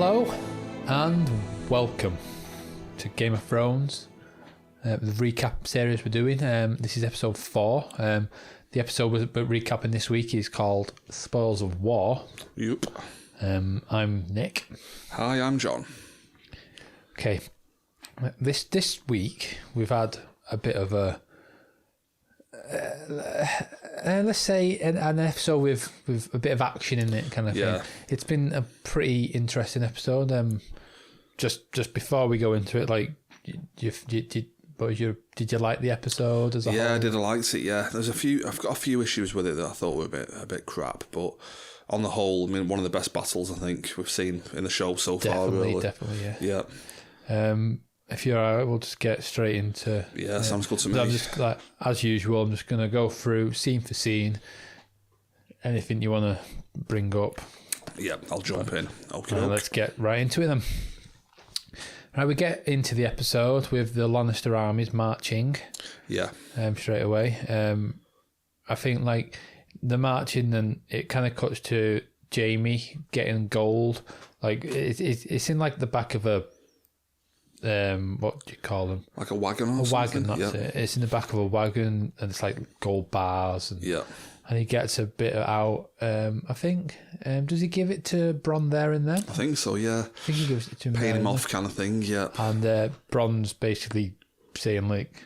Hello and welcome to Game of Thrones, the recap series we're doing. This is episode 4. The episode we're recapping this week is called Spoils of War. Yep. I'm Nick. Hi, I'm John. Okay, this week we've had a bit of a let's say an episode with a bit of action in it, kind of thing. It's been a pretty interesting episode. Just before we go into it, like, did you like the episode as a whole? Yeah, I did. I liked it. Yeah, I've got a few issues with it that I thought were a bit crap, but on the whole, I mean, one of the best battles I think we've seen in the show so far. Really. Definitely, yeah. Yeah. If you're alright, we'll just get straight into. Yeah, sounds good to me. I'm just, like, as usual, I'm just going to go through scene for scene. Anything you want to bring up? Yeah, I'll jump in. Okay. Let's get right into it then. Right, we get into the episode with the Lannister armies marching. Yeah. Straight away. I think, like, the marching, and it kind of cuts to Jaime getting gold. Like, it's in, like, the back of a. What do you call them? Like a wagon or something? A wagon, that's it. It's in the back of a wagon, and it's like gold bars. And, and he gets a bit out, I think. Does he give it to Bronn there and then? I think so, yeah. I think he gives it to him. Paying him off kind of thing, yeah. And Bronn's basically saying, like,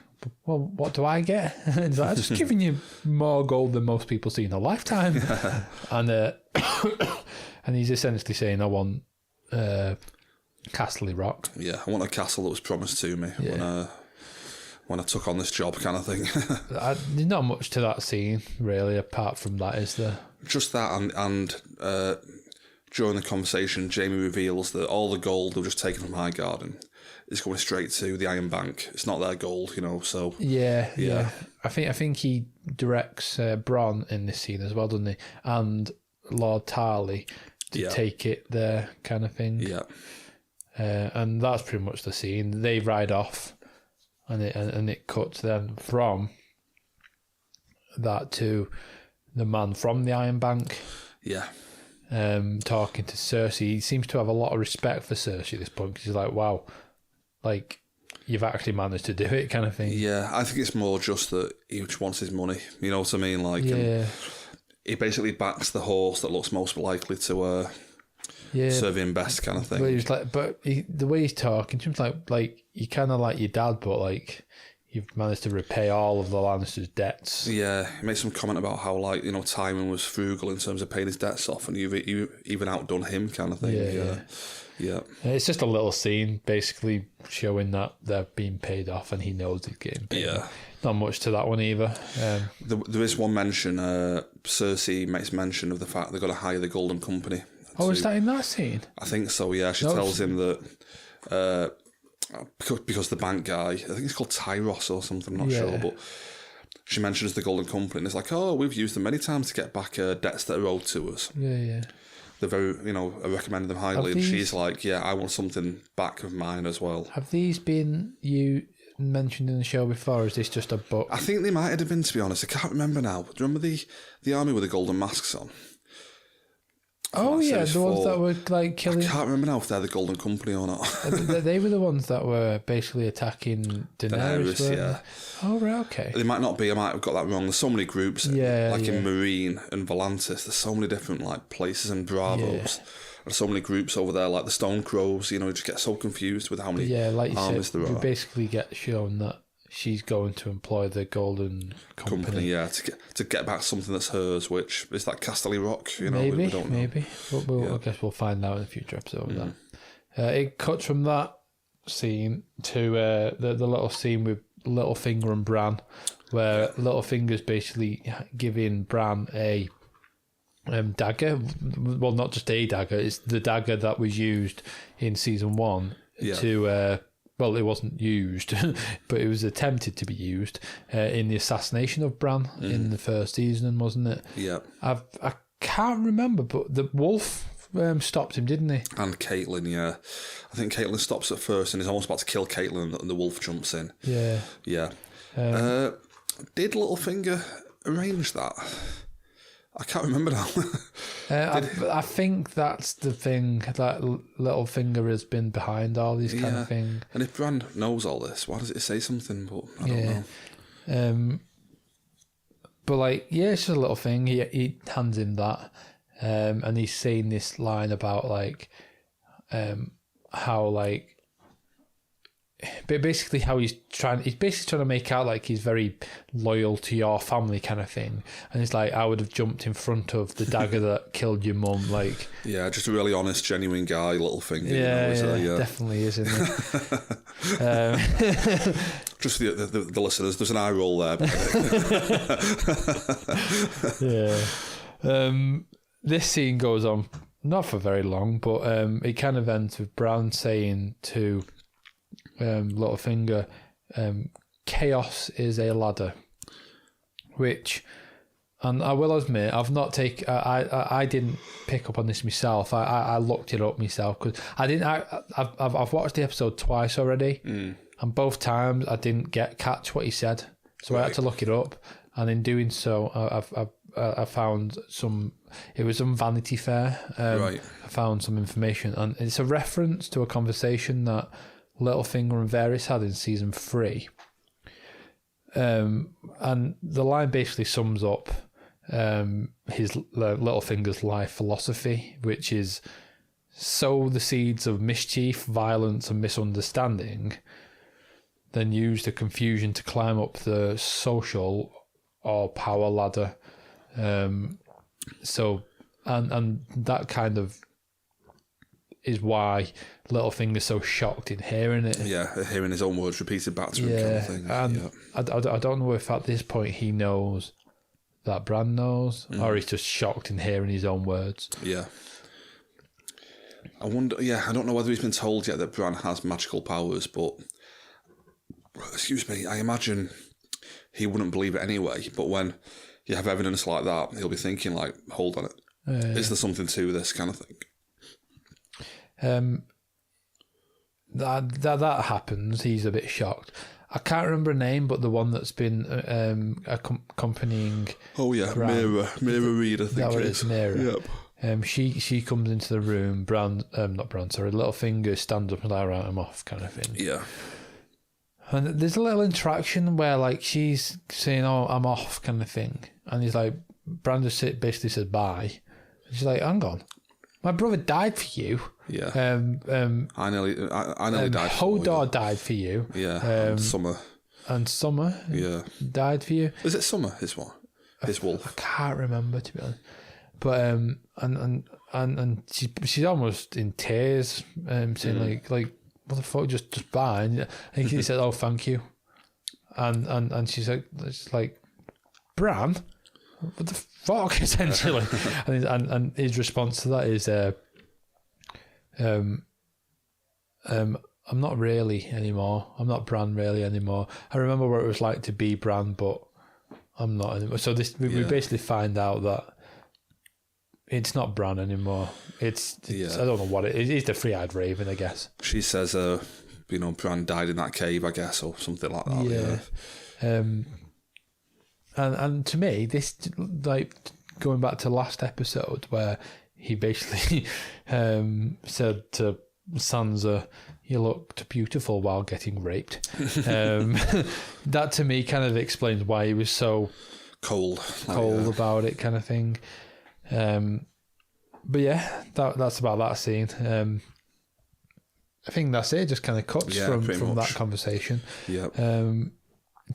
well, what do I get? And he's like, I'm just giving you more gold than most people see in a lifetime. And and he's essentially saying, I want Castle Rock. Yeah, I want a castle that was promised to me when I took on this job, kind of thing. There's not much to that scene, really, apart from that, is there? Just that, and during the conversation, Jaime reveals that all the gold they were just taken from Highgarden is going straight to the Iron Bank. It's not their gold, you know. So yeah. I think he directs Bronn in this scene as well, doesn't he? And Lord Tarly to take it there, kind of thing. Yeah. And that's pretty much the scene. They ride off, and it cuts then from that to the man from the Iron Bank. Yeah. Talking to Cersei. He seems to have a lot of respect for Cersei at this point, because he's like, wow, like, you've actually managed to do it, kind of thing. Yeah, I think it's more just that he just wants his money. You know what I mean? Like, he basically backs the horse that looks most likely to serve him best, kind of thing. But he's like, the way he's talking, seems like you kind of like your dad, but like you've managed to repay all of the Lannisters' debts. Yeah, he made some comment about how, like, you know, Tywin was frugal in terms of paying his debts off, and you've even outdone him, kind of thing. Yeah. It's just a little scene, basically showing that they're being paid off, and he knows he's getting paid. Yeah. Not much to that one either. There is one mention. Cersei makes mention of the fact they've got to hire the Golden Company. Is that in that scene? I think so, yeah. She tells him that because the bank guy, I think it's called Tyros or something, I'm not sure, but she mentions the Golden Company, and it's like, oh, we've used them many times to get back debts that are owed to us. Yeah. They're very, I recommend them highly, and she's like, yeah, I want something back of mine as well. Have these been mentioned in the show before, or is this just a book? I think they might have been, to be honest. I can't remember now. Do you remember the army with the golden masks on? Oh yeah, the ones that were like killing. I can't remember now if they're the Golden Company or not. They were the ones that were basically attacking Daenerys. Yeah. Oh right, okay. They might not be. I might have got that wrong. There's so many groups. In Marine and Volantis. There's so many different like places and Bravos. There's so many groups over there, like the Stone Crows. You know, you just get so confused with how many armies there are. We basically get shown that she's going to employ the Golden Company. Yeah, to get back something that's hers, which is that Castle Rock. You know, maybe, we don't know. Maybe. I guess we'll find out in a future episode. It cuts from that scene to the little scene with Littlefinger and Bran, where Littlefinger's basically giving Bran a dagger. Well, not just a dagger; it's the dagger that was used in season 1 to. Well, it wasn't used, but it was attempted to be used in the assassination of Bran in the first season, wasn't it? Yeah. I can't remember, but the wolf stopped him, didn't he? And Caitlyn, yeah. I think Caitlyn stops at first and is almost about to kill Caitlyn, and the wolf jumps in. Yeah. Yeah. Did Littlefinger arrange that? I can't remember now. I think that's the thing that Littlefinger has been behind all these kind of things. And if Bran knows all this, why does it say something? But I don't know. But like, it's just a little thing. He hands him that, and he's saying this line about like, how like. But basically, how he's basically trying to make out like he's very loyal to your family, kind of thing. And it's like, I would have jumped in front of the dagger that killed your mum. Like, just a really honest, genuine guy, Littlefinger. Definitely is, isn't it? Just for the listeners, there's an eye roll there. This scene goes on not for very long, but it kind of ends with Bran saying to Littlefinger, chaos is a ladder, which, and I will admit, I've not take I didn't pick up on this myself. I looked it up myself because I didn't. I've watched the episode twice already, and both times I didn't catch what he said, so I had to look it up. And in doing so, I found some. It was on Vanity Fair. I found some information, and it's a reference to a conversation that Littlefinger and Varys had in season 3, and the line basically sums up his Littlefinger's life philosophy, which is sow the seeds of mischief, violence, and misunderstanding, then use the confusion to climb up the social or power ladder. So that kind of is why Littlefinger's so shocked in hearing it. Yeah, hearing his own words repeated back to him, kind of thing. And I don't know if at this point he knows that Bran knows, or he's just shocked in hearing his own words. Yeah. I wonder. Yeah, I don't know whether he's been told yet that Bran has magical powers, but excuse me, I imagine he wouldn't believe it anyway. But when you have evidence like that, he'll be thinking, like, hold on it. Is there something to this kind of thing? That happens. He's a bit shocked. I can't remember her name, but the one that's been accompanying. Oh yeah, Bran. Mira Reed, I think that it is. Mira. Yep. She comes into the room. Littlefinger stands up and like, right, I'm off, kind of thing. Yeah. And there's a little interaction where like she's saying, "Oh, I'm off," kind of thing, and he's like, Bran just basically says bye. And she's like, "Hang on, my brother died for you." Yeah. I nearly died. Hodor died for you. Yeah. And Summer. Yeah. Died for you. Is it Summer? His one. His wolf. I can't remember, to be honest. But and she's almost in tears, saying like what the fuck, just bye. And I think he said, "Oh, thank you," and she's like, it's like, Bran, what the fuck, essentially. and his response to that is, I'm not really anymore. I'm not Bran really anymore. I remember what it was like to be Bran, but I'm not anymore. So we basically find out that it's not Bran anymore. It's I don't know what it is. It's the three-eyed raven, I guess. She says, Bran died in that cave, I guess, or something like that. Yeah. And to me, this, like, going back to last episode where he basically said to Sansa, "You looked beautiful while getting raped." That to me kind of explains why he was so cold about it, kind of thing. But yeah, that's about that scene. I think that's it. Just kind of cuts from that conversation. Yeah.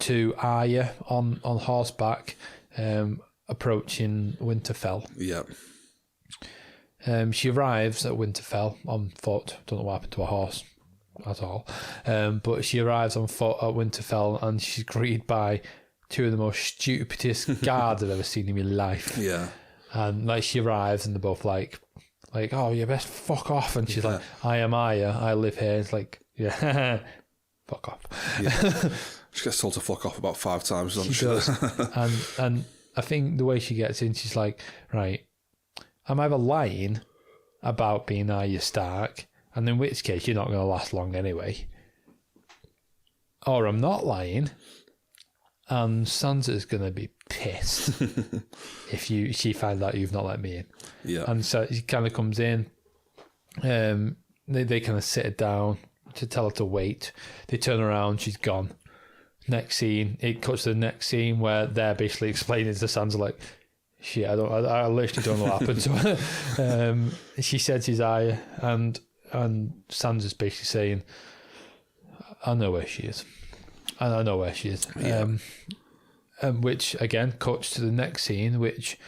To Arya on horseback, approaching Winterfell. Yeah. She arrives at Winterfell on foot. Don't know what happened to a horse at all. But she arrives on foot at Winterfell, and she's greeted by two of the most stupidest guards I've ever seen in my life. Yeah. And like she arrives, and they're both like, "Oh, you best fuck off." And she's like, "I am Arya. I live here." It's like, yeah, fuck off. Yeah. She gets told to fuck off about 5 times, doesn't she? Does. and I think the way she gets in, she's like, right, I'm either lying about being Arya Stark, and in which case you're not going to last long anyway, or I'm not lying, and Sansa's gonna be pissed if she finds out you've not let me in. Yeah. And so he kind of comes in. They kind of sit her down to tell her to wait. They turn around, she's gone. Next scene, it cuts to the next scene where they're basically explaining to Sansa like, shit, I literally don't know what happened to her. She said she's Arya, and Sansa's basically saying, I know where she is. And I know where she is. Yeah. Which again cuts to the next scene, which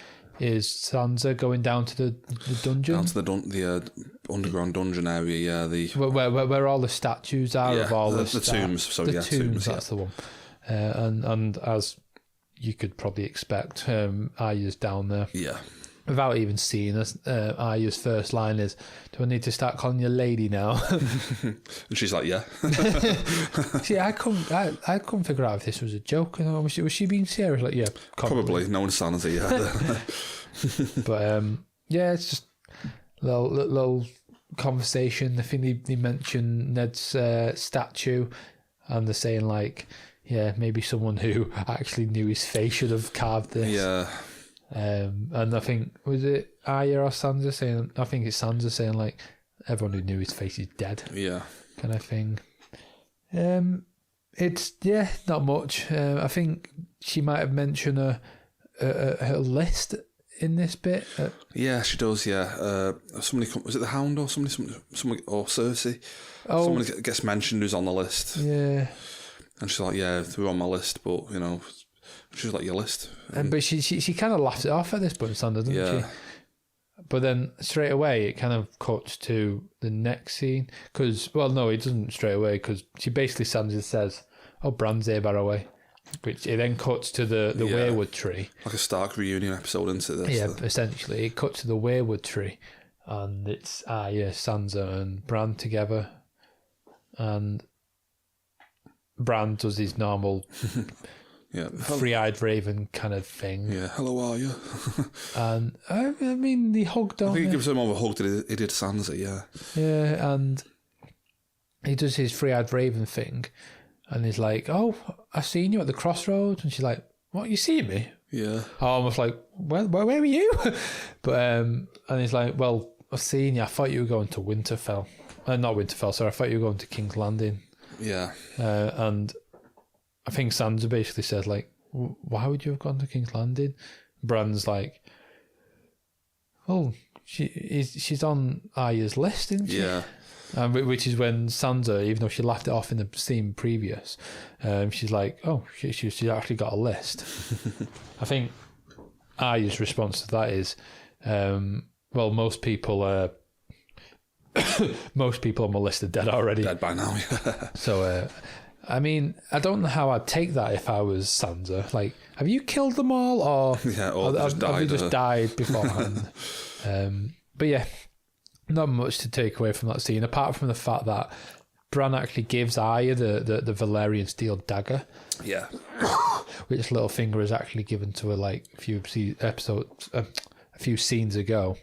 is Sansa going down to the dungeon. Down to the underground dungeon area, yeah. Where all the statues are of all the tombs. Sorry, the tombs, that's the one. And as you could probably expect, Arya's down there. Yeah. Without even seeing us, Arya's first line is, "Do I need to start calling you lady now?" And she's like, "Yeah." See, I couldn't figure out if this was a joke. Was she being serious? Like, yeah, probably. No one's sanity. Yeah. But yeah, it's just little conversation. I think they mention Ned's statue, and they're saying like, yeah, maybe someone who actually knew his face should have carved this. Yeah. And I think, was it Arya or Sansa saying, I think it's Sansa saying like, everyone who knew his face is dead. Yeah. Kind of thing. It's, not much. I think she might have mentioned her list in this bit. Yeah, she does, yeah. Somebody, was it the Hound or somebody or Cersei? Oh. Someone gets mentioned who's on the list. Yeah. And she's like, yeah, they're on my list, but, she's like, your list. But she kind of laughs it off at this point, Sansa, doesn't she? But then straight away it kind of cuts to the next scene. Because, well, no, it doesn't straight away, because she basically, Sansa says, oh, Bran's here, Barroway. Which it then cuts to the weirwood tree. Like a Stark reunion episode into this. Yeah, essentially. It cuts to the weirwood tree. And it's Arya, Sansa and Bran together. And Bran does his normal... free-eyed raven kind of thing. Yeah, hello, Arya. And I mean, they hugged on. I think he gives her more of a hug than he did Sansa, yeah. Yeah, and he does his free-eyed raven thing, and he's like, "Oh, I seen you at the crossroads," and she's like, "What? You see me?" Yeah. I'm almost like, where were you? But and he's like, "Well, I've seen you. I thought you were going to Winterfell. Not Winterfell. Sorry, I thought you were going to King's Landing." Yeah. And I think Sansa basically says, like, why would you have gone to King's Landing? Bran's like, oh, she's on Arya's list, isn't she? Yeah. Which is when Sansa, even though she laughed it off in the scene previous, she's like, oh, she's actually got a list. I think Arya's response to that is, well, most people on my list are dead already. Dead by now, yeah. So, I mean, I don't know how I'd take that if I was Sansa. Like, have you killed them all, or have they just died beforehand? But yeah, not much to take away from that scene, apart from the fact that Bran actually gives Arya the Valyrian steel dagger. Yeah. Which Littlefinger is actually given to her like a few scenes ago.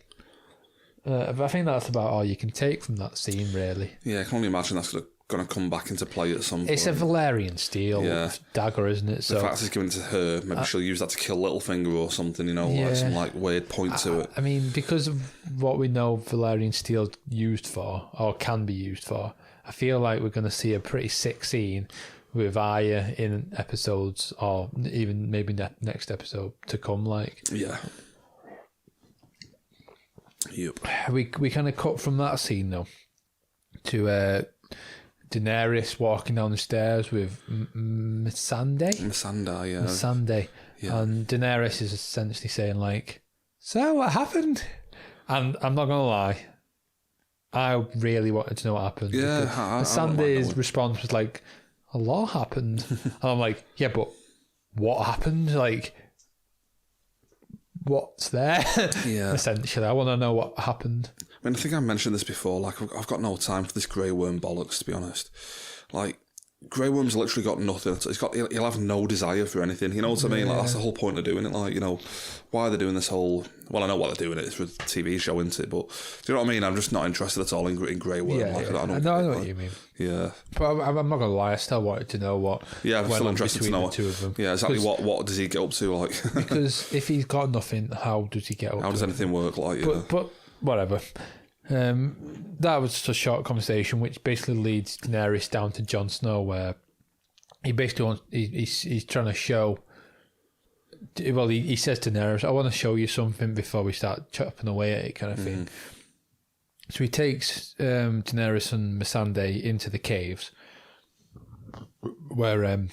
But I think that's about all you can take from that scene, really. Yeah, I can only imagine that's going to come back into play at some point. It's a Valyrian steel dagger, isn't it? So the fact it's given to her, maybe she'll use that to kill Littlefinger or something, like some like weird point to it. I mean, because of what we know Valyrian steel used for, or can be used for, I feel like we're going to see a pretty sick scene with Arya in episodes, or even maybe next episode to come. Like, yeah. Yep. We kind of cut from that scene though to Daenerys walking down the stairs with Missandei. Missandei. Yeah. And Daenerys is essentially saying like, so what happened? And I'm not going to lie, I really wanted to know what happened. Yeah. Missandei's response was like, a lot happened. And I'm like, yeah, but what happened? Like, what's there? Yeah. Essentially, I want to know what happened. I mean, I think I mentioned this before. Like, I've got no time for this Grey Worm bollocks, to be honest. Like, Grey Worm's literally got nothing. He'll have no desire for anything. You know what I mean? Like, that's the whole point of doing it. Like, you know, why they're doing this whole... Well, I know why they're doing it. It's for a TV show, isn't it? But do you know what I mean? I'm just not interested at all in Grey Worm. Yeah, like, I know what you mean. Yeah. But I'm not going to lie, I still wanted to know what... Yeah, I'm still interested to know the two of them. Yeah, exactly. What does he get up to? Like, because if he's got nothing, how does he get up how does anything work? Like, yeah. But whatever. That was just a short conversation, which basically leads Daenerys down to Jon Snow, where he basically wants, he's trying to show. Well, he says to Daenerys, "I want to show you something before we start chopping away at it," kind of thing. So he takes Daenerys and Missandei into the caves, where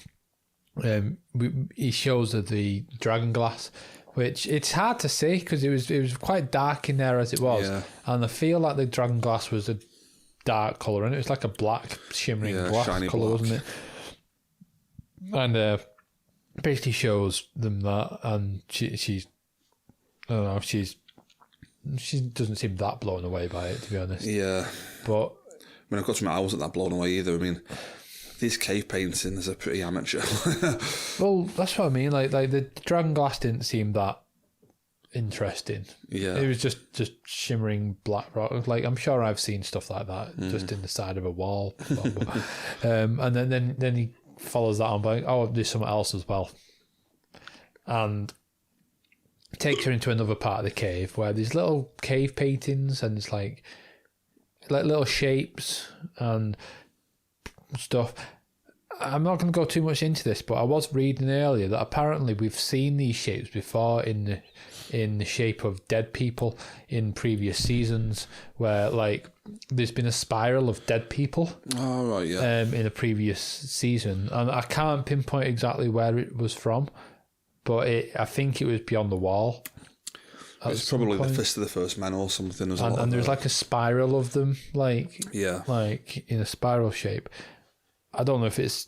he shows her the dragon glass. Which it's hard to see because it was quite dark in there as it was, and I feel like the dragon glass was a dark colour, and it was like a black shimmering glass colour, wasn't it? And basically shows them that, and she's I don't know, she doesn't seem that blown away by it, to be honest. Yeah, but I mean, I've got to admit, I wasn't that blown away either. I mean, these cave paintings are pretty amateur. Well, that's what I mean. Like the dragon glass didn't seem that interesting. Yeah, it was just shimmering black rock. Like, I'm sure I've seen stuff like that just in the side of a wall. And then he follows that on by, oh, there's something else as well, and takes her into another part of the cave where there's little cave paintings and it's like little shapes and stuff. I'm not going to go too much into this, but I was reading earlier that apparently we've seen these shapes before in the shape of dead people in previous seasons, where like there's been a spiral of dead people. Oh right, yeah. In a previous season, and I can't pinpoint exactly where it was from, but I think it was beyond the wall. It's probably the Fist of the First Men or something. And there's like a spiral of them, like in a spiral shape. I don't know if it's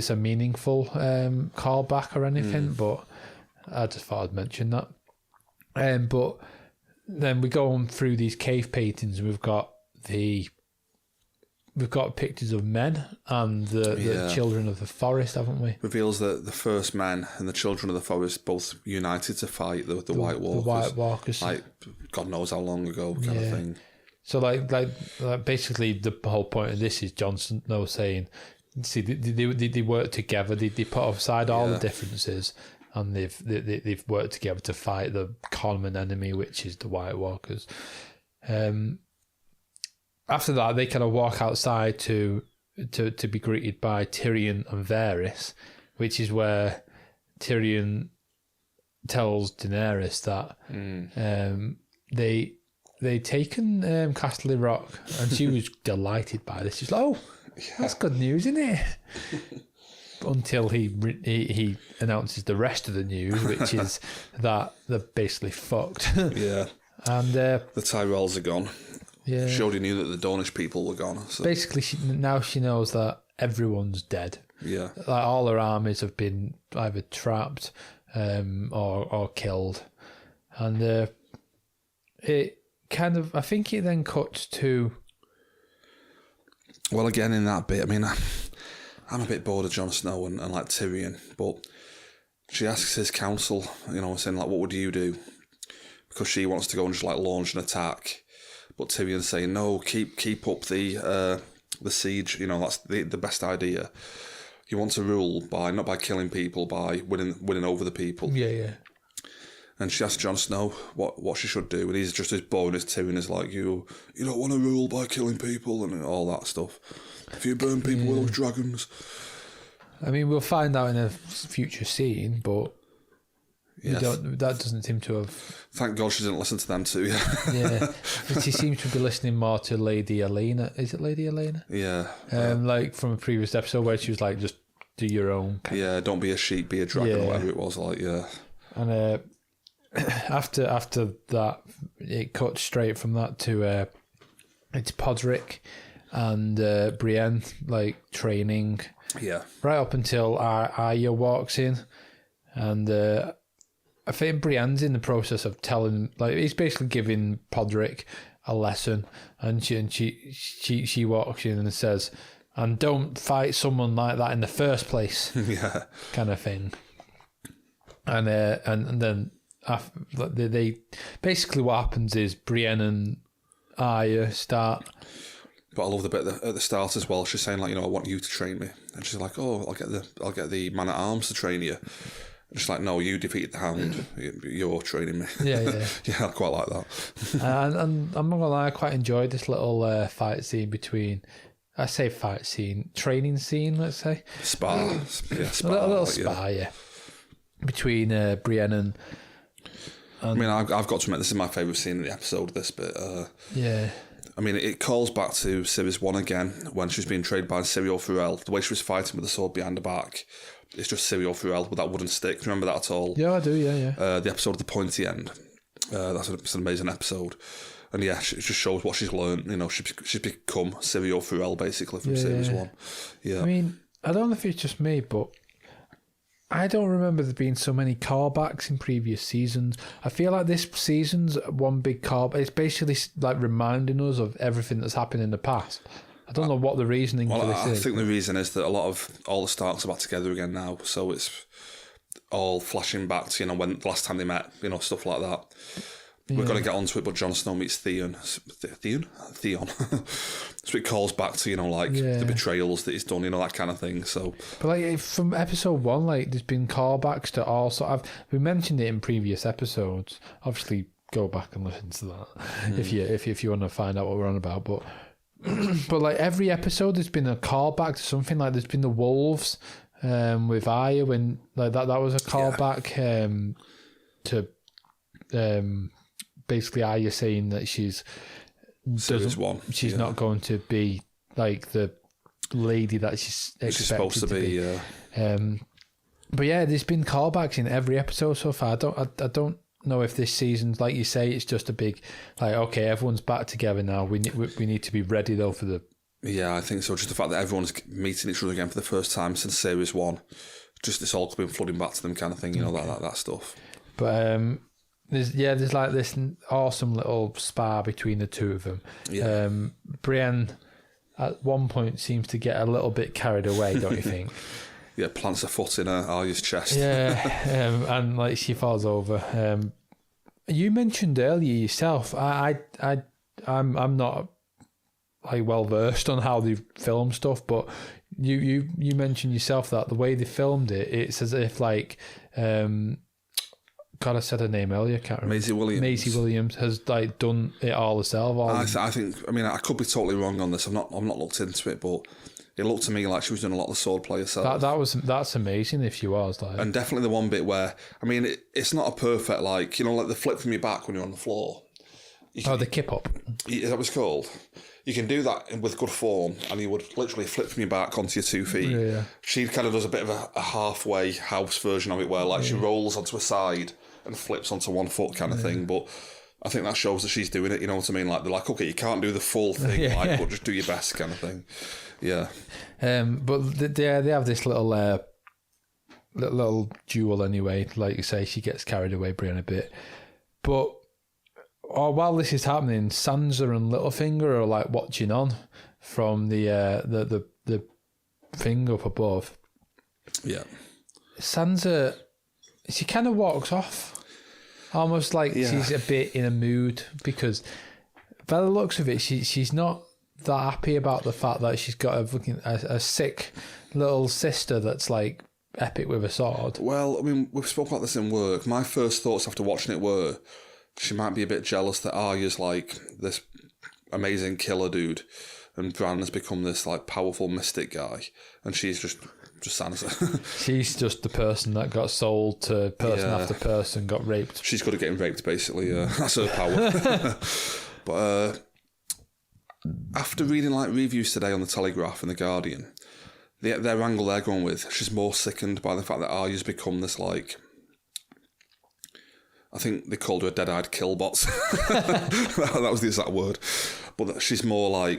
a meaningful callback or anything, but I just thought I'd mention that. But then we go on through these cave paintings, and we've got pictures of men and the children of the forest, haven't we? Reveals that the first men and the children of the forest both united to fight the White Walkers. The White Walkers, like God knows how long ago, kind of thing. So like basically the whole point of this is Jon Snow saying, see, they work together. They put aside all the differences, and they've worked together to fight the common enemy, which is the White Walkers. After that, they kind of walk outside to be greeted by Tyrion and Varys, which is where Tyrion tells Daenerys that they'd taken Castle Rock, and she was delighted by this. She's like, "Oh, that's good news, isn't it?" Until he announces the rest of the news, which is that they're basically fucked. Yeah, and the Tyrells are gone. Yeah, she already knew that the Dornish people were gone. So. Basically, now she knows that everyone's dead. Yeah, like all her armies have been either trapped or killed, and it kind of, I think it then cuts to. Well, again, in that bit, I mean, I'm a bit bored of Jon Snow and like Tyrion, but she asks his counsel, saying like, "What would you do?" Because she wants to go and just like launch an attack. But Tyrion's saying, no, keep up the siege. That's the best idea. You want to rule not by killing people, by winning over the people. Yeah. And she asks Jon Snow what she should do, and he's just as boring as Tyrion is like, you don't want to rule by killing people and all that stuff. If you burn people with those dragons. I mean, we'll find out in a future scene, but that doesn't seem to have. Thank God she didn't listen to them too. Yeah, but she seems to be listening more to Lady Olenna. Is it Lady Olenna? Yeah. Like from a previous episode where she was like, just do your own. Don't be a sheep, be a dragon, or whatever it was. Like, yeah. And after that, it cuts straight from that to it's Podrick and Brienne like training. Yeah. Right up until Arya walks in, and. I think Brienne's in the process of telling, like, he's basically giving Podrick a lesson, and she walks in and says, and don't fight someone like that in the first place. Yeah. Kind of thing. And then after, they basically what happens is Brienne and Arya start. But I love the bit at the start as well. She's saying like, I want you to train me, and she's like, oh, I'll get the man at arms to train you. And she's like, no, you defeated the Hound. You're training me. Yeah. Yeah, I quite like that. and I'm not gonna lie, I quite enjoyed this little fight scene between. I say fight scene, training scene. Let's say spar. Yeah, spar. A little spar, yeah. Between Brienne and I mean, I've got to admit, this is my favourite scene in the episode. This bit. Yeah. I mean, it calls back to Series 1 again, when she was being trained by Syrio Forel. The way she was fighting with the sword behind her back, it's just Syrio Forel with that wooden stick. Do you remember that at all? Yeah, I do, yeah. The episode of The Pointy End. That's an amazing episode. And yeah, it just shows what she's learned. She's become Syrio Forel, basically, from Series 1. Yeah. I mean, I don't know if it's just me, but I don't remember there being so many callbacks in previous seasons. I feel like this season's one big callback. It's basically like reminding us of everything that's happened in the past. I don't know what the reasoning for this is. I think the reason is that all the Starks are back together again now, so it's all flashing back to when the last time they met, stuff like that. We're going to get onto it, but Jon Snow meets Theon. So it calls back to, the betrayals that he's done, that kind of thing. So, but from episode 1, there's been callbacks to all sort of. We mentioned it in previous episodes. Obviously, go back and listen to that if you want to find out what we're on about. But every episode, there's been a callback to something. There's been the wolves with Arya when that was a callback to. Basically, Arya saying that she's not going to be the lady that she's supposed to be. But yeah, there's been callbacks in every episode so far. I don't know if this season's, like you say, it's just a big okay, everyone's back together now. We need to be ready though for the. Yeah, I think so. Just the fact that everyone's meeting each other again for the first time since Series 1, just it's all been flooding back to them, kind of thing. That stuff. But there's this awesome little spar between the two of them. Yeah. Brienne at one point seems to get a little bit carried away, don't you think? Yeah, plants a foot in Arya's chest. Yeah, and she falls over. You mentioned earlier yourself. I'm not well versed on how they film stuff, but you mentioned yourself that the way they filmed it, it's as if God, I said her name earlier. Can't remember. Maisie Williams has done it all herself. I think. I mean, I could be totally wrong on this. I'm not looked into it, but it looked to me like she was doing a lot of the swordplay herself. That's amazing if she was And definitely the one bit where it's not a perfect the flip from your back when you're on the floor. The kip up. Is that what it's called? You can do that with good form, and you would literally flip from your back onto your 2 feet. Yeah. She kind of does a bit of a halfway house version of it, where she rolls onto a side and flips onto 1 foot kind of thing. But I think that shows that she's doing it, you know what I mean? They're like, okay, you can't do the full thing, but just do your best kind of thing. Yeah. But they have this little duel anyway. Like you say, she gets carried away, Brienne, a bit. But while this is happening, Sansa and Littlefinger are watching on from the thing up above. Yeah. Sansa, she kind of walks off, almost she's a bit in a mood, because by the looks of it, she's not that happy about the fact that she's got a sick little sister that's epic with a sword. Well, I mean, we've spoken about this in work. My first thoughts after watching it were she might be a bit jealous that Arya's this amazing killer dude, and Bran has become this powerful mystic guy, and she's just Sansa. She's just the person that got sold to person after person, got raped. She's good at getting raped, basically. That's her power. But after reading reviews today on the Telegraph and the Guardian, their angle they're going with, she's more sickened by the fact that Arya's become this I think they called her a dead-eyed killbot. That was the exact word. But she's more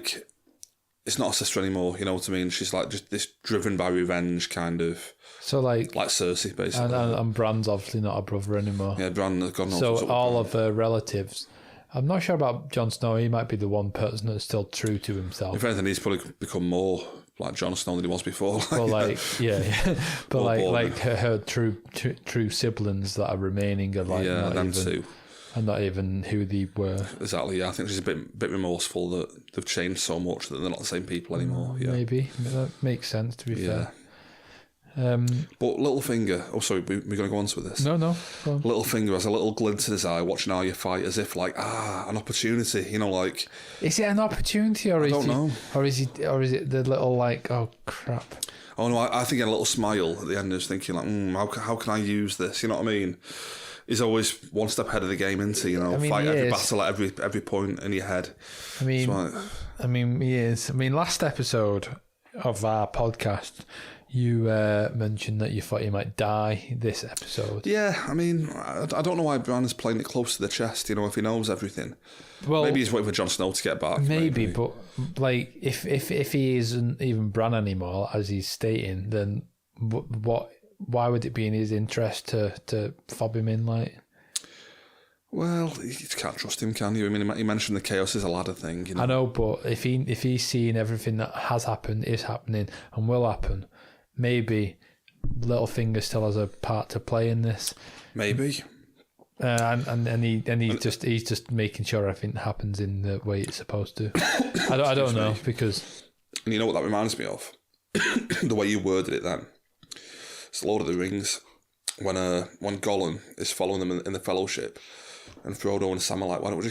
it's not a sister anymore, you know what I mean? She's just this driven by revenge kind of. So like Cersei, basically. And Bran's obviously not a brother anymore. Yeah, Bran has gone on. So all of her relatives. I'm not sure about Jon Snow. He might be the one person that's still true to himself. If anything, he's probably become more like Jon Snow than he was before. But but like her true siblings that are remaining are like not even who they were. Exactly. Yeah, I think she's a bit remorseful that they've changed so much that they're not the same people anymore. Yeah, maybe that makes sense. To be fair. But Littlefinger, we're going to go on to this. No, go on. Littlefinger has a little glint in his eye watching Arya fight, as if like, an opportunity, you know, like. Is it an opportunity, or I don't know, or is it the little like, oh crap? Oh no, I think he had a little smile at the end, of thinking like, how can I use this? You know what I mean? He's always one step ahead of the game, isn't he? You know, fight every battle at every point in your head. I mean, he is. I mean, last episode of our podcast, you mentioned that you thought he might die this episode. Yeah, I mean, I don't know why Bran is playing it close to the chest, you know, if he knows everything. Well, maybe he's waiting for Jon Snow to get back. Maybe, but like, if he isn't even Bran anymore, as he's stating, then why would it be in his interest to fob him in, like? Well, you can't trust him, can you? I mean, he mentioned the chaos is a ladder thing, you know. I know, but if he's seeing everything that has happened, is happening, and will happen, maybe Littlefinger still has a part to play in this. Maybe. He's just making sure everything happens in the way it's supposed to. I don't know, because. And you know what that reminds me of? The way you worded it then. It's Lord of the Rings, when Gollum is following them in the Fellowship, and Frodo and Sam are like, why don't we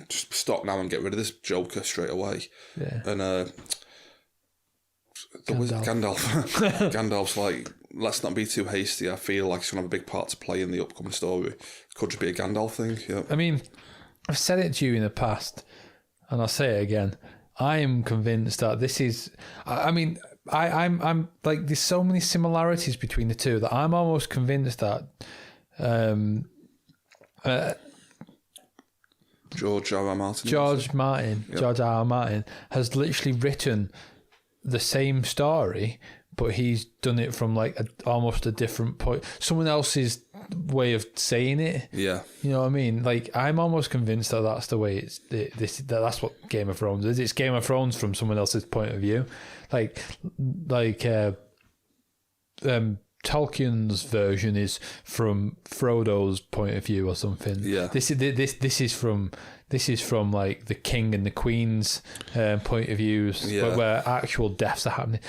just stop now and get rid of this Joker straight away? Yeah. And Gandalf's like, let's not be too hasty. I feel like he's going to have a big part to play in the upcoming story. Could just be a Gandalf thing. Yeah. I mean, I've said it to you in the past, and I'll say it again. I am convinced that this is. I'm like, there's so many similarities between the two that I'm almost convinced that George R. R. Martin. George R. R. Martin has literally written the same story, but he's done it from like almost a different point. Someone else's way of saying it. Yeah. You know what I mean? Like, I'm almost convinced that that's the way that's what Game of Thrones is. It's Game of Thrones from someone else's point of view. Tolkien's version is from Frodo's point of view or something. Yeah. This is from like the king and the queen's point of views, where actual deaths are happening.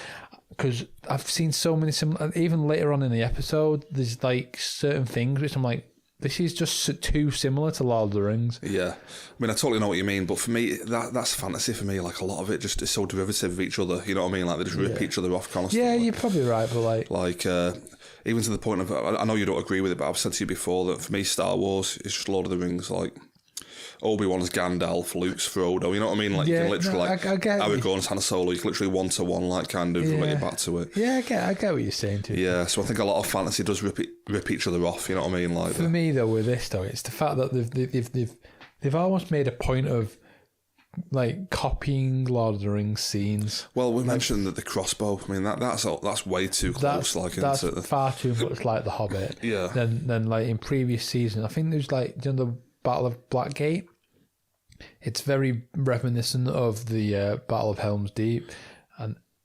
Because I've seen so many similar, even later on in the episode, there's like certain things which I'm like, this is just too similar to Lord of the Rings. Yeah. I mean, I totally know what you mean, but for me, that's fantasy for me. Like, a lot of it just is so derivative of each other, you know what I mean? Like, they just rip each other off constantly. Yeah, you're probably right, but like even to the point of, I know you don't agree with it, but I've said to you before that for me, Star Wars is just Lord of the Rings. Like, Obi-Wan's Gandalf, Luke's Frodo, you know what I mean? Like, you can literally, Aragorn's Han Solo, you can literally one-to-one, like, kind of relate it back to it. Yeah, I get what you're saying too. Yeah, so I think a lot of fantasy does rip each other off, you know what I mean? Like, for me, though, with this, though, it's the fact that they've almost made a point of, like, copying Lord of the Rings scenes. Well, we mentioned that the crossbow, I mean, that's way too close. That's far too much like The Hobbit. Yeah. Then like, in previous seasons, I think there's, like, the Battle of Blackgate. It's very reminiscent of the Battle of Helm's Deep,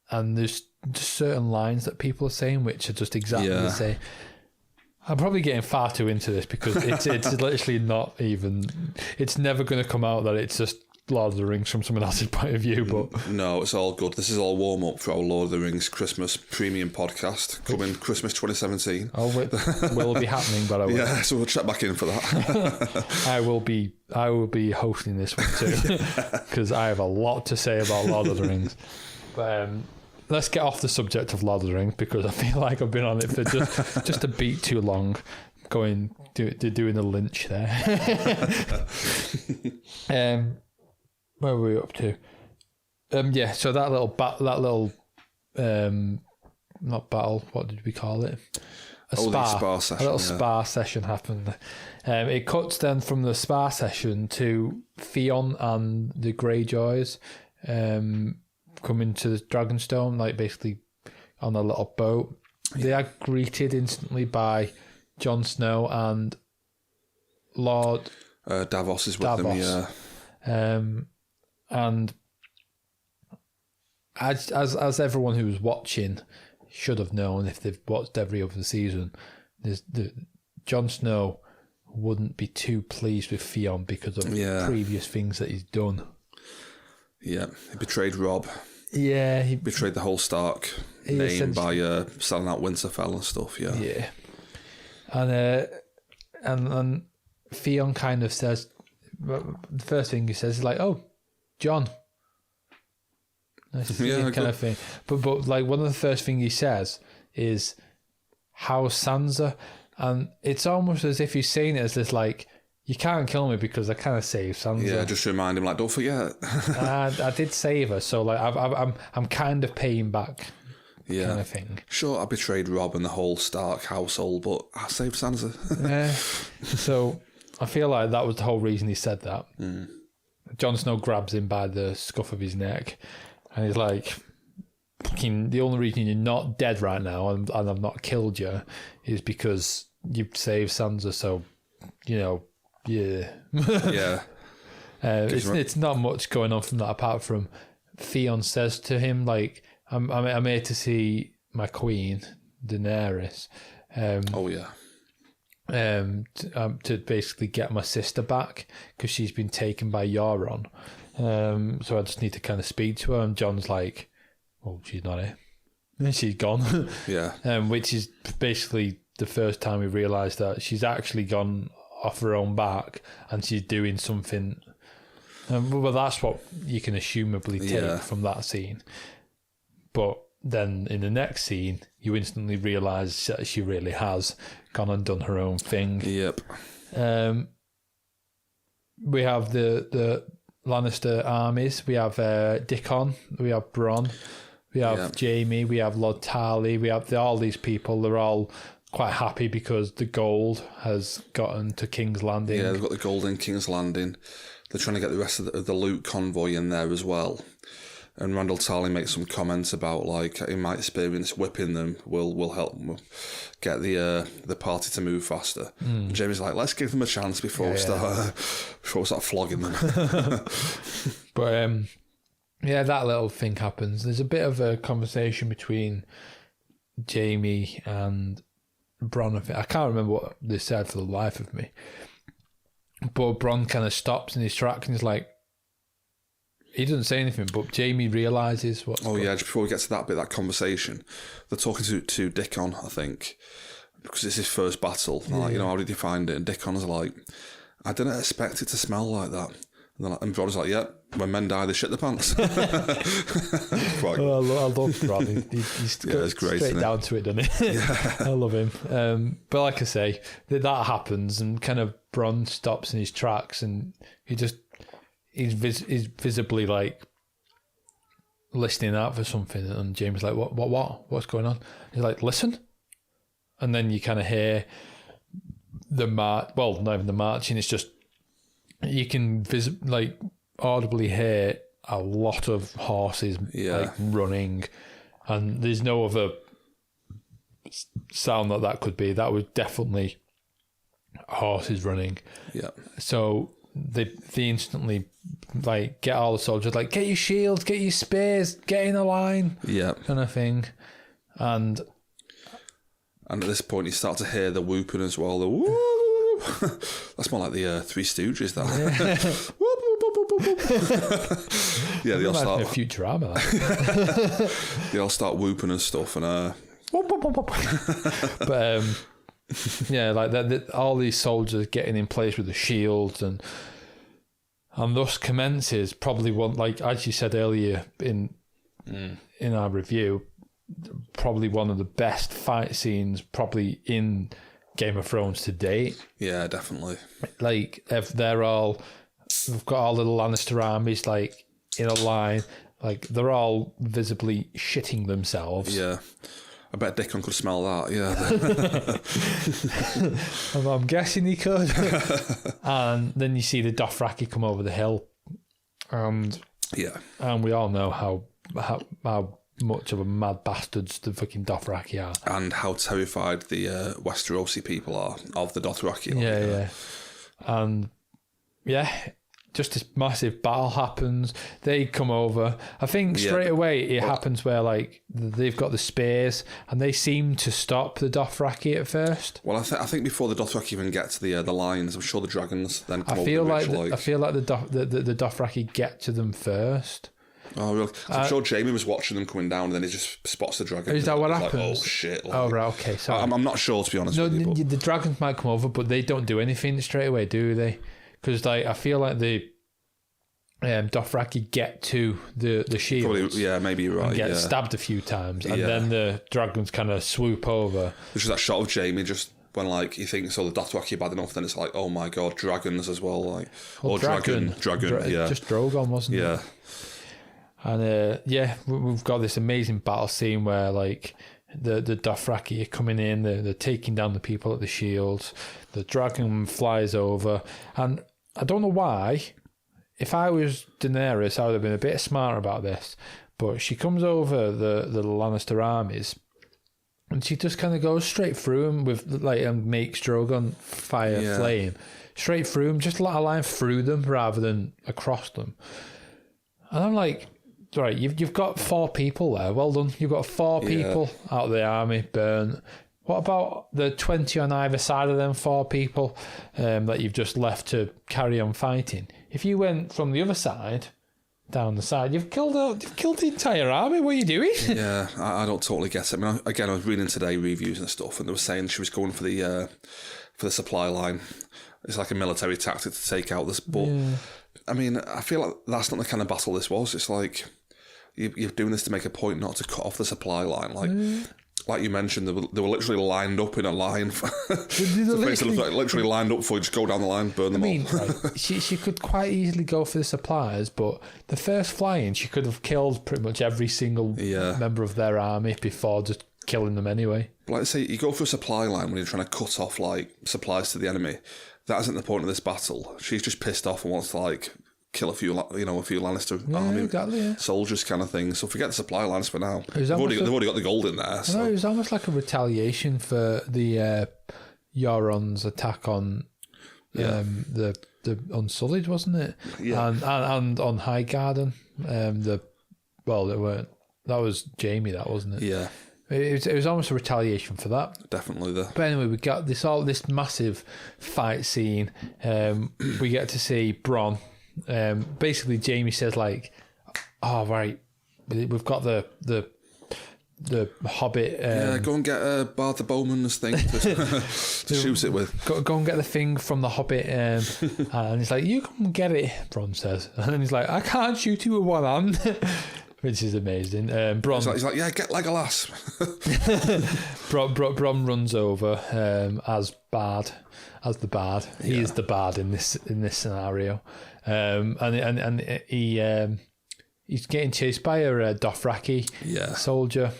and there's just certain lines that people are saying which are just exactly the same. I'm probably getting far too into this because it's literally not even. It's never going to come out that it's just Lord of the Rings from someone else's point of view, but no, it's all good. This is all warm up for our Lord of the Rings Christmas premium podcast coming Christmas 2017. Oh, will be happening, by the way. Yeah, so we'll check back in for that. I will be hosting this one too because I have a lot to say about Lord of the Rings. But let's get off the subject of Lord of the Rings because I feel like I've been on it for just a beat too long. Doing the Lynch there. Where were we up to? So that little not battle. What did we call it? A spa session. A little spa session happened. It cuts then from the spa session to Theon and the Greyjoys coming to the Dragonstone, like basically on a little boat. They are greeted instantly by Jon Snow and Lord Davos is with them. Yeah. And as everyone who was watching should have known if they've watched every other season, Jon Snow wouldn't be too pleased with Theon because of previous things that he's done. Yeah, he betrayed Robb. Yeah, he betrayed the whole Stark name by selling out Winterfell and stuff. Yeah, yeah, and Theon kind of says, the first thing he says is like, "Oh, Jon." Kind of thing. But like one of the first things he says is, "How's Sansa?" And it's almost as if he's saying it as this like, "You can't kill me because I kind of saved Sansa." Yeah, just to remind him like, don't forget. I did save her, so like I'm kind of paying back. Yeah, kind of thing. Sure, I betrayed Robb and the whole Stark household, but I saved Sansa. Yeah. So I feel like that was the whole reason he said that. Jon Snow grabs him by the scuff of his neck, and he's like, "The only reason you're not dead right now, and I've not killed you, is because you've saved Sansa. So, yeah." Yeah. It's not much going on from that apart from Theon says to him like, I'm here to see my queen Daenerys. To basically get my sister back because she's been taken by Euron. So I just need to kind of speak to her. And Jon's like, "Well, she's not here. She's gone." Yeah. Which is basically the first time we realised that she's actually gone off her own back and she's doing something. Well, that's what you can assumably take from that scene. But then in the next scene, you instantly realise that she really has gone and done her own thing. Yep. We have the Lannister armies. We have Dickon. We have Bronn. We have Jaime. We have Lord Tarly. We have all these people. They're all quite happy because the gold has gotten to King's Landing. Yeah, they've got the gold in King's Landing. They're trying to get the rest of the loot convoy in there as well. And Randall Tarly makes some comments about like, in my experience, whipping them will help them get the party to move faster. And Jamie's like, let's give them a chance before we start flogging them. But that little thing happens. There's a bit of a conversation between Jaime and Bronn. I can't remember what they said for the life of me. But Bronn kind of stops in his track and he's like, he doesn't say anything, but Jaime realises what's going on. Just before we get to that bit, that conversation, they're talking to Dickon, I think, because it's his first battle. Like, how did you find it? And Dickon's like, I didn't expect it to smell like that. And Bron's like, when men die, they shit their pants. I love Bronn. He's great, straight down to it, doesn't he? Yeah. I love him. But like I say, that happens and kind of Bronn stops in his tracks and he's visibly like listening out for something, and James like, what's going on? He's like, listen, and then you kind of hear the march. Well, not even the marching. It's just you can audibly hear a lot of horses like running, and there's no other sound that could be. That was definitely horses running. Yeah. So they instantly like get all the soldiers like, get your shields, get your spears, get in a line, kind of thing. And at this point you start to hear the whooping as well. The whoop. That's more like the Three Stooges, that. Whoop, whoop, whoop, whoop, whoop. Yeah, they all start Futurama. They all start whooping and stuff, and but like all these soldiers getting in place with the shields, and thus commences probably one, like as you said earlier in our review, probably one of the best fight scenes probably in Game of Thrones to date. Yeah, definitely. Like if we've got all the Lannister armies like in a line, like they're all visibly shitting themselves. Yeah. I bet Dickon could smell that, I'm guessing he could. And then you see the Dothraki come over the hill, and we all know how much of a mad bastards the fucking Dothraki are, and how terrified the Westerosi people are of the Dothraki. And just this massive battle happens. They come over. I think straight away it happens where like they've got the spears and they seem to stop the Dothraki at first. Well, I think before the Dothraki even get to the lines, I'm sure the dragons then come over. I feel like the Dothraki get to them first. Oh, really? I'm sure Jamie was watching them coming down, and then he just spots the dragon. Is that what happens? Like, oh shit! Like, right, okay. So I'm not sure, to be honest. No, with you, the dragons might come over, but they don't do anything straight away, do they? Because like I feel like the Dothraki get to the shield. Probably, yeah, maybe you're right. And get stabbed a few times, and then the dragons kind of swoop over. Which is that shot of Jamie just when like he thinks, oh, the Dothraki are bad enough, then it's like, oh my god, dragons as well, like dragon, yeah, just Drogon, wasn't it? Yeah. And we've got this amazing battle scene where like the Dothraki are coming in, they're taking down the people at the shields. The dragon flies over, and I don't know why. If I was Daenerys, I would have been a bit smarter about this. But she comes over the Lannister armies, and she just kind of goes straight through them with like makes Drogon fire flame straight through them, just let a line through them rather than across them. And I'm like, right, you've got 4 people there. Well done. You've got 4 people out of the army burnt. What about the 20 on either side of them 4 people that you've just left to carry on fighting? If you went from the other side, down the side, you've killed the entire army. What are you doing? Yeah, I don't totally get it. I mean, again, I was reading today reviews and stuff, and they were saying she was going for the supply line. It's like a military tactic to take out this. But I mean, I feel like that's not the kind of battle this was. It's like you're doing this to make a point, not to cut off the supply line. Like you mentioned, they were literally lined up in a line. Literally lined up for you, just go down the line, burn them all. Right, she could quite easily go for the suppliers, but the first flying, she could have killed pretty much every single member of their army before just killing them anyway. Like I say, you go for a supply line when you're trying to cut off like supplies to the enemy. That isn't the point of this battle. She's just pissed off and wants to like kill a few Lannister army soldiers kind of thing. So forget the supply lines for now. They've already got the gold in there. So. It was almost like a retaliation for the Euron's attack on the Unsullied, wasn't it? Yeah. And on Highgarden. They weren't. That was Jamie, that wasn't it? Yeah. It was almost a retaliation for that. Definitely there. But anyway, we got this massive fight scene. We get to see Bronn. Basically, Jamie says like, "Oh right, we've got the Hobbit. Go and get Bard the Bowman's thing to shoot it with. Go and get the thing from the Hobbit." And he's like, "You come get it," Bronn says, and then he's like, "I can't shoot it with one hand." Which is amazing. Bronn. He's like, yeah, get Legolas. Bronn runs over as the Bard. He is the Bard in this scenario, and he's getting chased by a Dothraki soldier.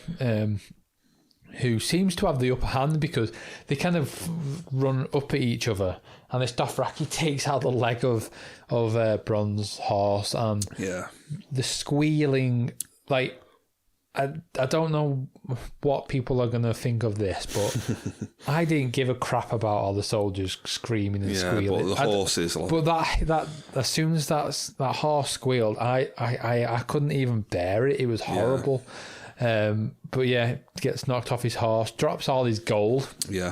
Who seems to have the upper hand because they kind of run up at each other, and this Dothraki takes out the leg of Bronn's horse, and the squealing, like I don't know what people are going to think of this, but I didn't give a crap about all the soldiers screaming and squealing. But the horses, but that as soon as that horse squealed, I couldn't even bear it. It was horrible. But gets knocked off his horse, drops all his gold. Yeah.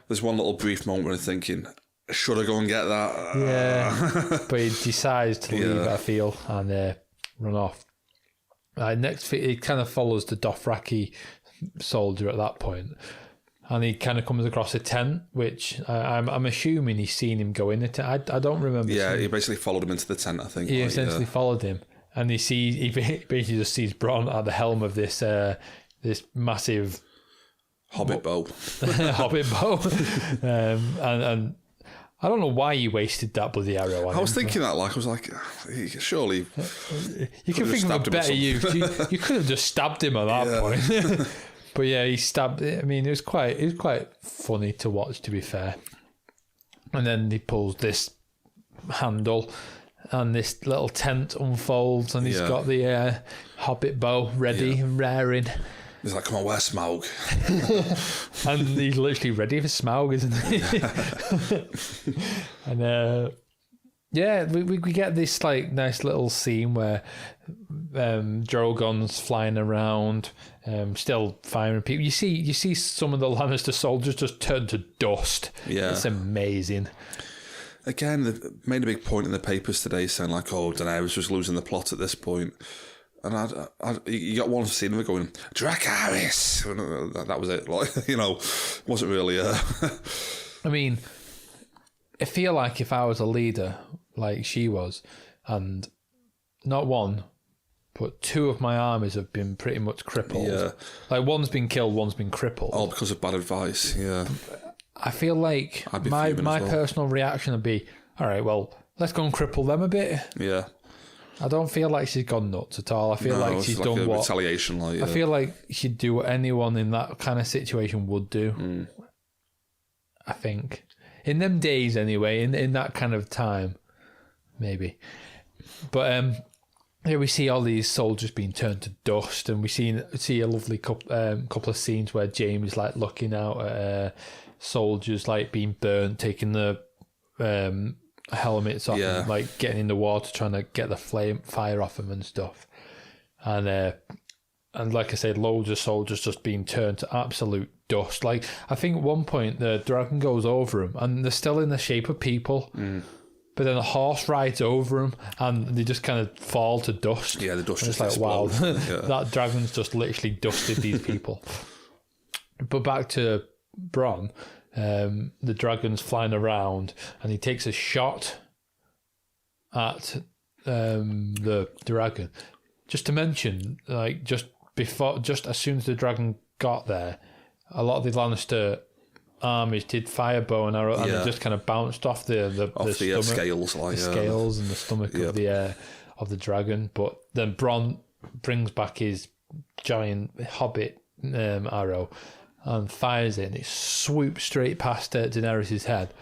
There's one little brief moment where I'm thinking, should I go and get that? Yeah. But he decides to leave it, I feel, and run off. Next, he kind of follows the Dothraki soldier at that point, and he kind of comes across a tent, which I'm assuming he's seen him go in the tent. I don't remember. Yeah, he basically followed him into the tent, I think. He essentially followed him. And he basically just sees Bronn at the helm of this massive Hobbit bow. Hobbit bow. And I don't know why you wasted that bloody arrow on him. I was thinking that, like, I was like, surely... You can think of a better use. You could have just stabbed him at that point. But he stabbed... I mean, it was quite funny to watch, to be fair. And then he pulls this handle... And this little tent unfolds, and he's got the Hobbit bow ready and raring. He's like, "Come on, where's Smaug?" And he's literally ready for Smaug, isn't he? And Yeah, we get this like nice little scene where Drogon's flying around, still firing people. You see some of the Lannister soldiers just turn to dust. Yeah, it's amazing. Again, they made a big point in the papers today saying like, "Oh, Daenerys was losing the plot at this point," and you got one scene of it going, "Dracarys," that was it. Like, wasn't really. I mean, I feel like if I was a leader like she was, and not one, but two of my armies have been pretty much crippled. Yeah. Like one's been killed, one's been crippled. All because of bad advice. Yeah. I feel like my personal reaction would be, all right, well, let's go and cripple them a bit. Yeah. I don't feel like she's gone nuts at all. I feel like she's done what retaliation. Like, I feel like she'd do what anyone in that kind of situation would do. Mm. I think in them days, anyway, in that kind of time, maybe. But here we see all these soldiers being turned to dust, and we see a lovely couple of scenes where Jaime's like looking out at soldiers like being burnt, taking the helmets off, and like getting in the water, trying to get the fire off them and stuff. And like I said, loads of soldiers just being turned to absolute dust. Like I think at one point the dragon goes over them, and they're still in the shape of people. Mm. But then a horse rides over them, and they just kind of fall to dust. Yeah, the dust just just like, wow, yeah. That dragon's just literally dusted these people. But back to Bronn, the dragon's flying around, and he takes a shot at the dragon. Just to mention, like just as soon as the dragon got there, a lot of the Lannister armies did fire bow and arrow, and they just kind of bounced off the stomach, scales, like scales and the stomach of the dragon. But then Bronn brings back his giant hobbit arrow and fires it, and it swoops straight past Daenerys' head.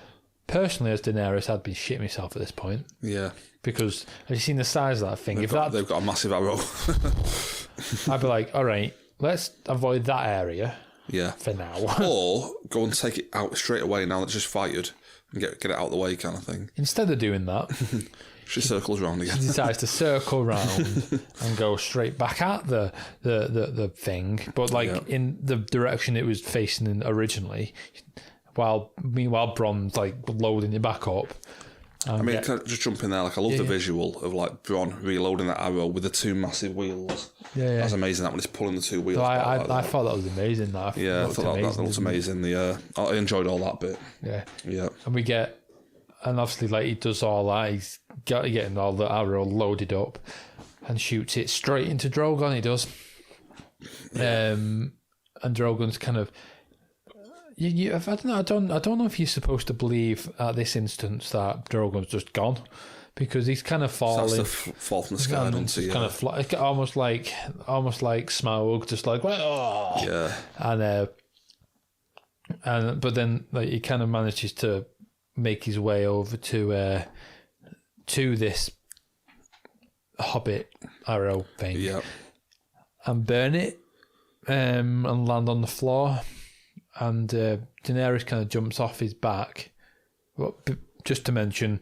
Personally, as Daenerys, I'd be shitting myself at this point. Yeah. Because have you seen the size of that thing? They've got a massive arrow. I'd be like, all right, let's avoid that area. Yeah. For now. Or go and take it out straight away now that it's just fired and get it out of the way kind of thing. Instead of doing that, she circles around again. She decides to circle around and go straight back at the thing, but like in the direction it was facing in originally. Meanwhile, Bronn's like loading it back up. I mean, can I just jump in there? Like, I love the visual of like Bronn reloading that arrow with the two massive wheels. Yeah. That's amazing. That when he's pulling the two wheels. So I thought that was amazing. I thought that looked amazing. I enjoyed all that bit. Yeah. And obviously, like he does all that. He's getting all the arrow loaded up and shoots it straight into Drogon. He does. And Drogon's kind of. I don't know if you're supposed to believe at this instance that Drogon's just gone, because he's kind of falling. So that's the fall from the sky, don't he? Kind of almost like Smaug, just like and but then like he kind of manages to make his way over to this hobbit arrow thing, and burn it, and land on the floor. And Daenerys kind of jumps off his back. Well, just to mention,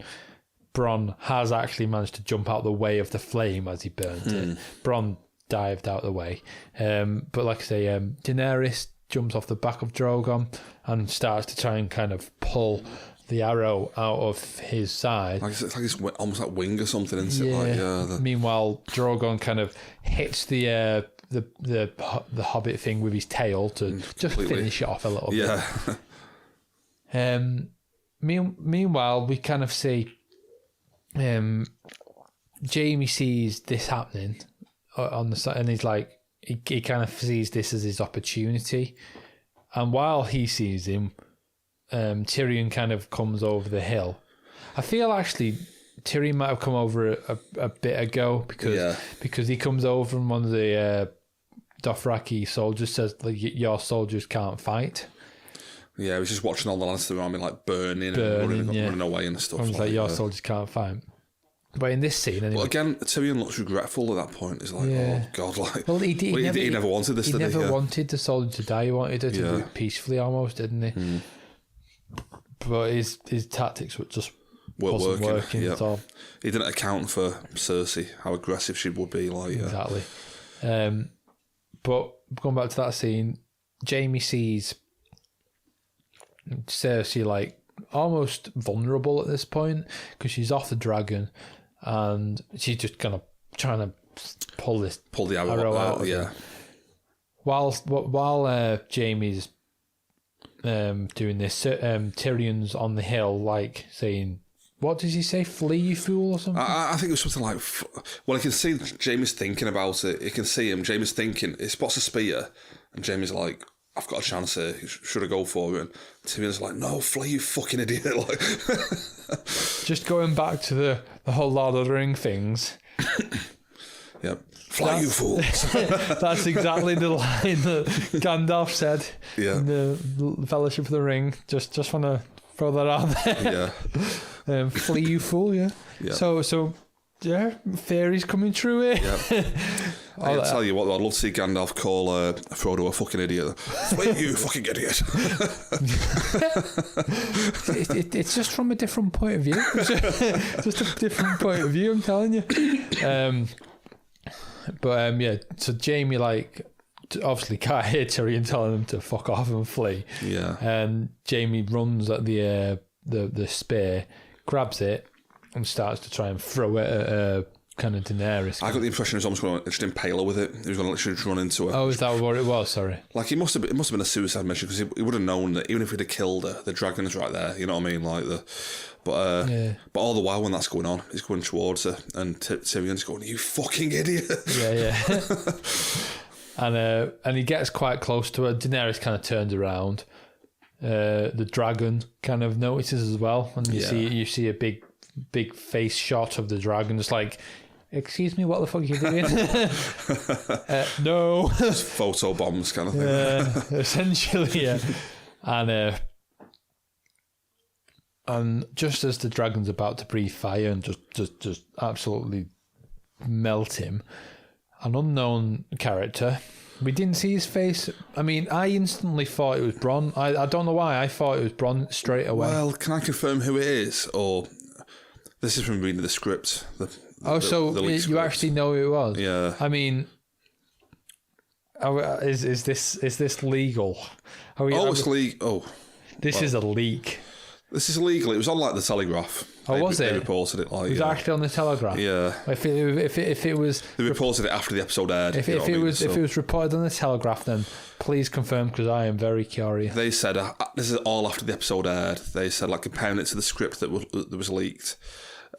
Bronn has actually managed to jump out the way of the flame as he burnt it. Bronn dived out the way. But like I say, Daenerys jumps off the back of Drogon and starts to try and kind of pull the arrow out of his side. It's like it's almost like wing or something, isn't it? Like, Meanwhile, Drogon kind of hits the hobbit thing with his tail to just finish it off a little bit. Meanwhile, we kind of see Jaime sees this happening on the side, and he's like, he kind of sees this as his opportunity. And while he sees him, Tyrion kind of comes over the hill. I feel actually Tyrion might have come over a bit ago, because he comes over and one of the Dothraki soldiers says, like, your soldiers can't fight. Yeah, he was just watching all the Lannister army like burning and running away and stuff. I was like, your soldiers can't fight. But in this scene, anyway. Well, again, Tyrion looks regretful at that point. He's like, oh God, like. Well, he never wanted this. He never wanted the soldier to die. He wanted her to do it peacefully, almost, didn't he? But his tactics were just wasn't working at all. He didn't account for Cersei, how aggressive she would be. Exactly. But going back to that scene, Jaime sees Cersei like almost vulnerable at this point because she's off the dragon and she's just kind of trying to pull the arrow out of him. While Jaime's doing this, Tyrion's on the hill, like saying, "What does he say? Flee, you fool," or something? I think it was something like, well, I can see Jaime's thinking about it. You can see him. Jaime's thinking. He spots a spear, and Jaime's like, "I've got a chance here. Should I go for it?" And Tyrion's like, "No, flee, you fucking idiot!" Like, just going back to the whole Lord of the Ring things. Yep. Fly, you fools. That's exactly the line that Gandalf said in the Fellowship of the Ring. Just want to throw that out there. Yeah. Flee, you fool, yeah. So fairies coming through here. Yeah. I'll tell you what, I'd love to see Gandalf call Frodo a fucking idiot. Flee, you fucking idiot. It's just from a different point of view. Just a different point of view, I'm telling you. So Jaime, like, obviously can't hear Tyrion telling him to fuck off and flee. Yeah. And Jaime runs at the spear, grabs it, and starts to try and throw it at kind of Daenerys. I got the impression he was almost going to just impale her with it. He was going to literally just run into her. Oh, is that what it was? Sorry. Like, it must have been a suicide mission because he would have known that even if he'd have killed her, the dragon's right there. You know what I mean? Like But all the while when that's going on, he's going towards her, and Tyrion's going, "You fucking idiot!" Yeah. And he gets quite close to her. Daenerys kind of turns around. The dragon kind of notices as well, and you see a big face shot of the dragon, just like, "Excuse me, what the fuck are you doing?" No, just photo bombs kind of thing. Essentially, yeah. And just as the dragon's about to breathe fire and just absolutely melt him, an unknown character. We didn't see his face. I mean, I instantly thought it was Bronn. I don't know why. I thought it was Bronn straight away. Well, can I confirm who it is? Or this is from reading the script. You actually know who it was? Yeah. I mean, is this legal? It's legal. This is a leak. This is illegal. It was on like the Telegraph. Was it? They reported it like. It was actually on the Telegraph. Yeah. If it was. They reported it after the episode aired. If it was reported on the Telegraph, then please confirm because I am very curious. They said this is all after the episode aired. They said like comparing it to the script that was leaked.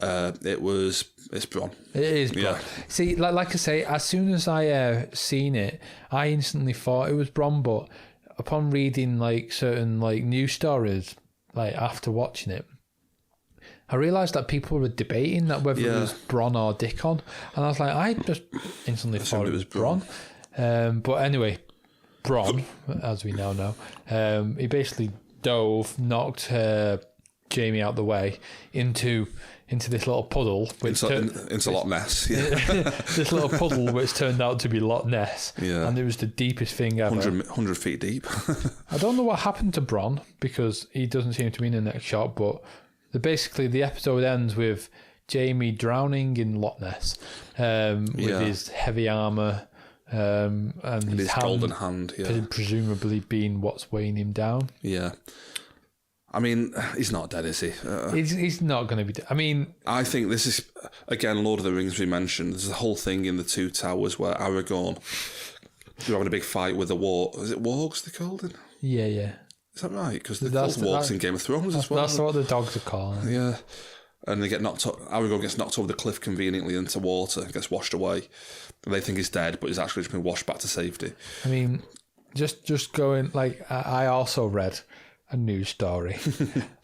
It's Bronn. It is Bronn. Yeah. See, like I say, as soon as I seen it, I instantly thought it was Bronn. But upon reading like certain like news stories. Like after watching it, I realised that people were debating that whether it was Bronn or Dickon, and I was like, I just instantly thought it was Bronn. But anyway, Bronn, as we now know, he basically dove, knocked Jaime out the way into this little puddle, into Loch Ness. Yeah. This little puddle, which turned out to be Loch Ness, and it was the deepest thing ever. 100 feet deep. I don't know what happened to Bronn because he doesn't seem to be in the next shot, but the episode ends with Jaime drowning in Loch Ness with his heavy armour and his golden hand, presumably being what's weighing him down. Yeah. I mean, he's not dead, is he? He's not going to be dead. I mean... I think this is, again, Lord of the Rings we mentioned. There's a whole thing in the Two Towers where Aragorn, you're having a big fight with the is it wargs they're called? Yeah. Is that right? Because they're called wargs in Game of Thrones as well. That's what the dogs are called. Yeah. And they get Aragorn gets knocked over the cliff conveniently into water, gets washed away. And they think he's dead, but he's actually just been washed back to safety. I mean, just going, like, I also read a news story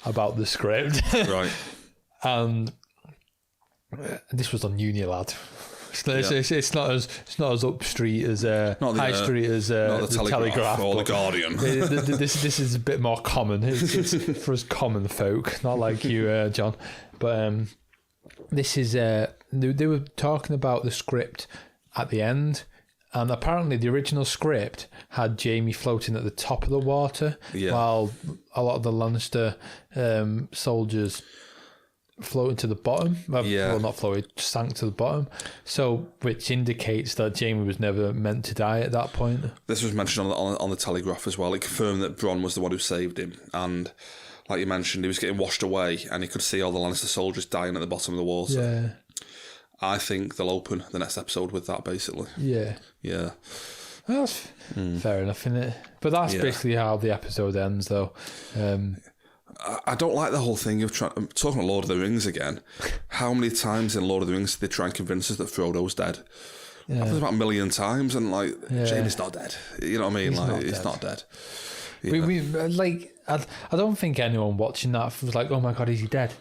about the script. Right. And this was on Unilad. It's not as up street as high street as the Telegraph or the Guardian. This is a bit more common. It's for us common folk, not like you, John. But this is they were talking about the script at the end. And apparently the original script had Jaime floating at the top of the water while a lot of the Lannister soldiers floated to the bottom. Yeah. Well, not floated, sank to the bottom. So, which indicates that Jamie was never meant to die at that point. This was mentioned on the Telegraph as well. It confirmed that Bronn was the one who saved him. And like you mentioned, he was getting washed away and he could see all the Lannister soldiers dying at the bottom of the water. Yeah. I think they'll open the next episode with that, basically. Yeah. Yeah. Well, that's fair enough, isn't it? But that's basically how the episode ends, though. I don't like the whole thing of talking about Lord of the Rings again. How many times in Lord of the Rings did they try and convince us that Frodo's dead? I think about 1 million times, and like Jamie's not dead. You know what I mean? He's not dead. Yeah. We like. I don't think anyone watching that was like, "Oh my god, is he dead?"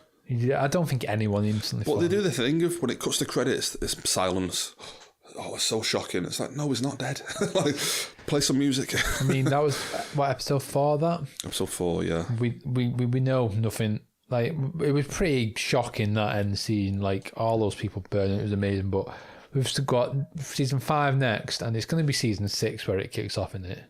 I don't think anyone instantly. Well, they do the thing of when it cuts to credits, it's silence. Oh, it's so shocking. It's like, no, he's not dead. Like, play some music. I mean, that was what episode 4. That episode 4, yeah. We know nothing. Like, it was pretty shocking, that end scene. Like, all those people burning. It was amazing. But we've still got season 5 next, and it's going to be season 6 where it kicks off, isn't it?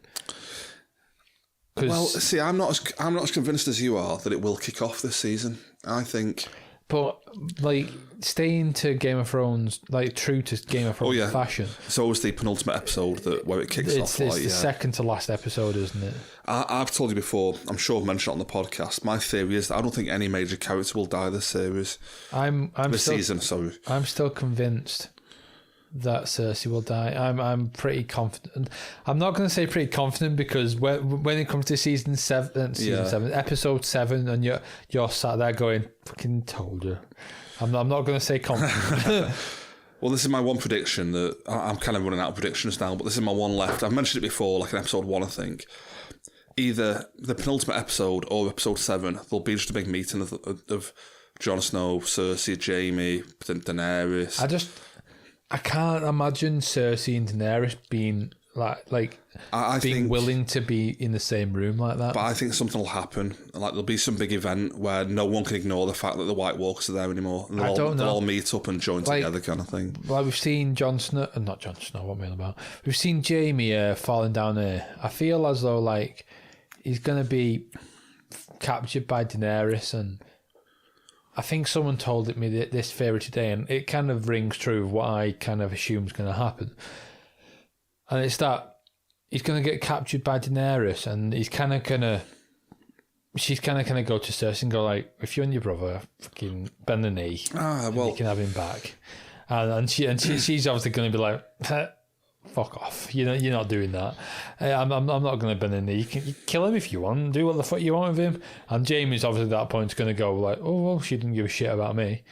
Well, see, I'm not as convinced as you are that it will kick off this season. I think. But, like, staying to Game of Thrones, like, true to Game of Thrones fashion. So was the penultimate episode where it kicks off. It's the second to last episode, isn't it? I've told you before, I'm sure I've mentioned it on the podcast, my theory is that I don't think any major character will die this series. Season, sorry. I'm still convinced that Cersei will die. I'm pretty confident. I'm not going to say pretty confident because when it comes to season 7, episode 7, and you're sat there going, "Fucking told you." I'm not going to say confident. Well, this is my one prediction that I'm kind of running out of predictions now, but this is my one left. I've mentioned it before, like in episode 1, I think. Either the penultimate episode or episode 7, there'll be just a big meeting of Jon Snow, Cersei, Jaime, Daenerys. I can't imagine Cersei and Daenerys being being willing to be in the same room like that. But I think something will happen. Like there'll be some big event where no one can ignore the fact that the White Walkers are there anymore. And they'll all meet up and join together, kind of thing. Like we've seen Jon Snow, not Jon Snow. What am I on about? We've seen Jaime falling down here. I feel as though like he's going to be captured by Daenerys, and I think someone told me this theory today, and it kind of rings true of what I kind of assume is going to happen. And it's that he's going to get captured by Daenerys, and she's kind of going to go to Cersei and go like, "If you and your brother fucking bend the knee, you can have him back." And she's obviously going to be like, "Fuck off! You're not doing that. I'm not going to bend the knee. You can kill him if you want. Do what the fuck you want with him." And Jaime's obviously at that point going to go like, "Oh well, she didn't give a shit about me,"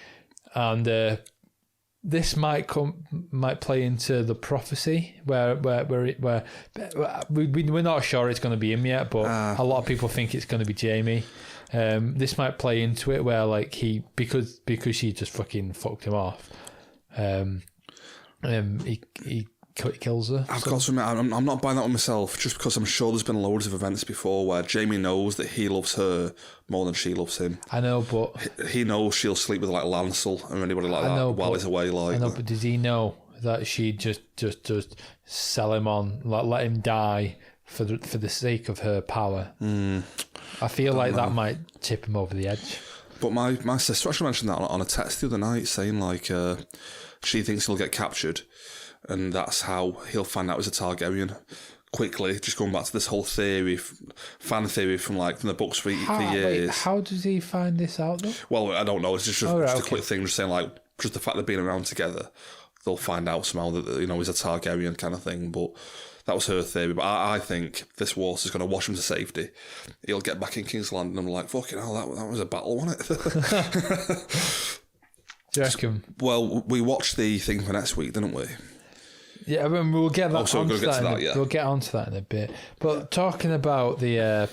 and this might play into the prophecy where we're not sure it's going to be him yet, but a lot of people think it's going to be Jaime. This might play into it where like because she just fucking fucked him off. He kills her. I've got to admit, I'm not buying that one myself, just because I'm sure there's been loads of events before where Jaime knows that he loves her more than she loves him. I know, but he knows she'll sleep with like Lancel or anybody like that while he's away. Like, I know, but does he know that she just sell him on, let him die for the sake of her power? I feel like that might tip him over the edge. But my sister actually mentioned that on a text the other night, saying like she thinks he'll get captured. And that's how he'll find out he's a Targaryen. Quickly, just going back to this whole theory, fan theory from the books for years. Wait, how does he find this out though? Well, I don't know. It's just a quick thing, just saying like just the fact they've been around together, they'll find out somehow that he's a Targaryen kind of thing. But that was her theory. But I think this water is going to wash him to safety. He'll get back in King's Landing and I'm like, fucking hell, that was a battle, wasn't it? Do you reckon? Well, we watched the thing for next week, didn't we? Yeah, I mean, we'll get that. We'll get onto that in a bit. But talking about the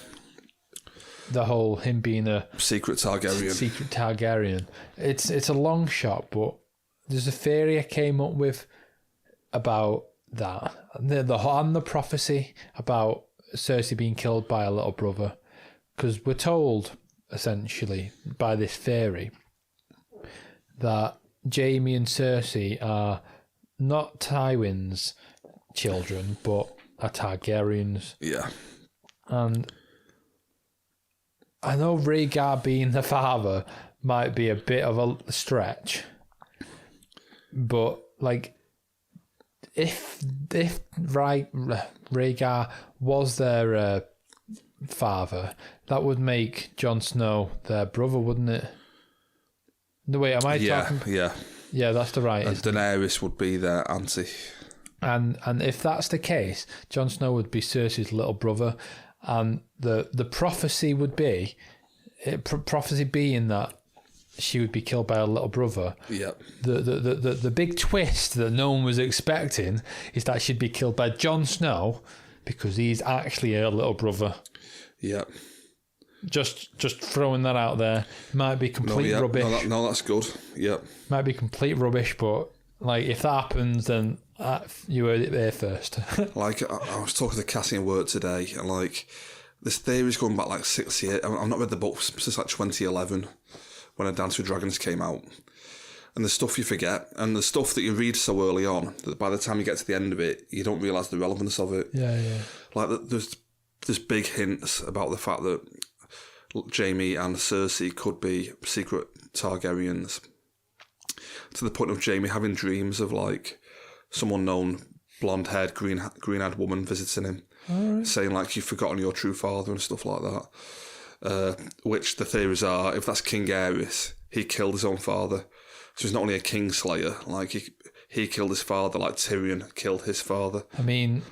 whole him being a secret Targaryen, it's a long shot, but there's a theory I came up with about that, the prophecy about Cersei being killed by a little brother, because we're told essentially by this theory that Jaime and Cersei are not Tywin's children, but are Targaryens. Yeah. And I know Rhaegar being the father might be a bit of a stretch, but like if Rhaegar was their father, that would make Jon Snow their brother, wouldn't it? No, wait, am I talking? Yeah, that's the right. And Daenerys would be their auntie. And if that's the case, Jon Snow would be Cersei's little brother, and the prophecy would be, prophecy being that she would be killed by her little brother. Yep. The big twist that no one was expecting is that she'd be killed by Jon Snow because he's actually her little brother. Yep. Just throwing that out there. Might be complete rubbish. No, that's good. Yep. Might be complete rubbish, but like if that happens, then you heard it there first. Like I was talking to Cassie in work today, and like this theory's going back like 6 years. I've not read the book since like 2011 when A Dance with Dragons came out. And the stuff you forget, and the stuff that you read so early on that by the time you get to the end of it, you don't realise the relevance of it. Yeah. Like there's big hints about the fact that Jaime and Cersei could be secret Targaryens, to the point of Jaime having dreams of like some unknown blonde-haired, green-eyed woman visiting him, saying like you've forgotten your true father and stuff like that. Which the theories are, if that's King Aerys, he killed his own father. So he's not only a kingslayer, like he killed his father, like Tyrion killed his father. I mean,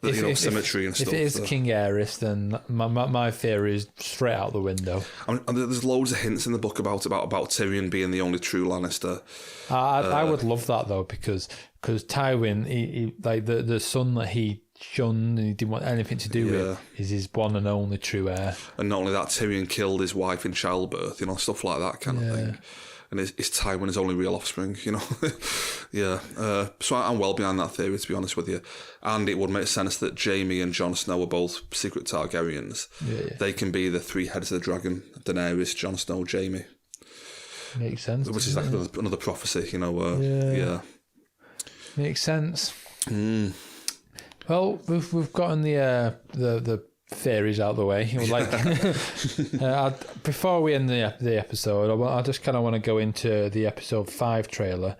symmetry and stuff. If it is King Aerys, then my theory is straight out the window. And there's loads of hints in the book about Tyrion being the only true Lannister. I would love that though, because Tywin, he like the son that he shunned and he didn't want anything to do with, is his one and only true heir. And not only that, Tyrion killed his wife in childbirth, stuff like that kind of thing. And is Tywin his only real offspring, So I'm well behind that theory, to be honest with you. And it would make sense that Jaime and Jon Snow are both secret Targaryens. Yeah. They can be the three heads of the dragon: Daenerys, Jon Snow, Jaime. Makes sense. Which is like another prophecy, Makes sense. Well, we've gotten the theories out of the way. Before we end the episode, I just kind of want to go into the episode 5 trailer,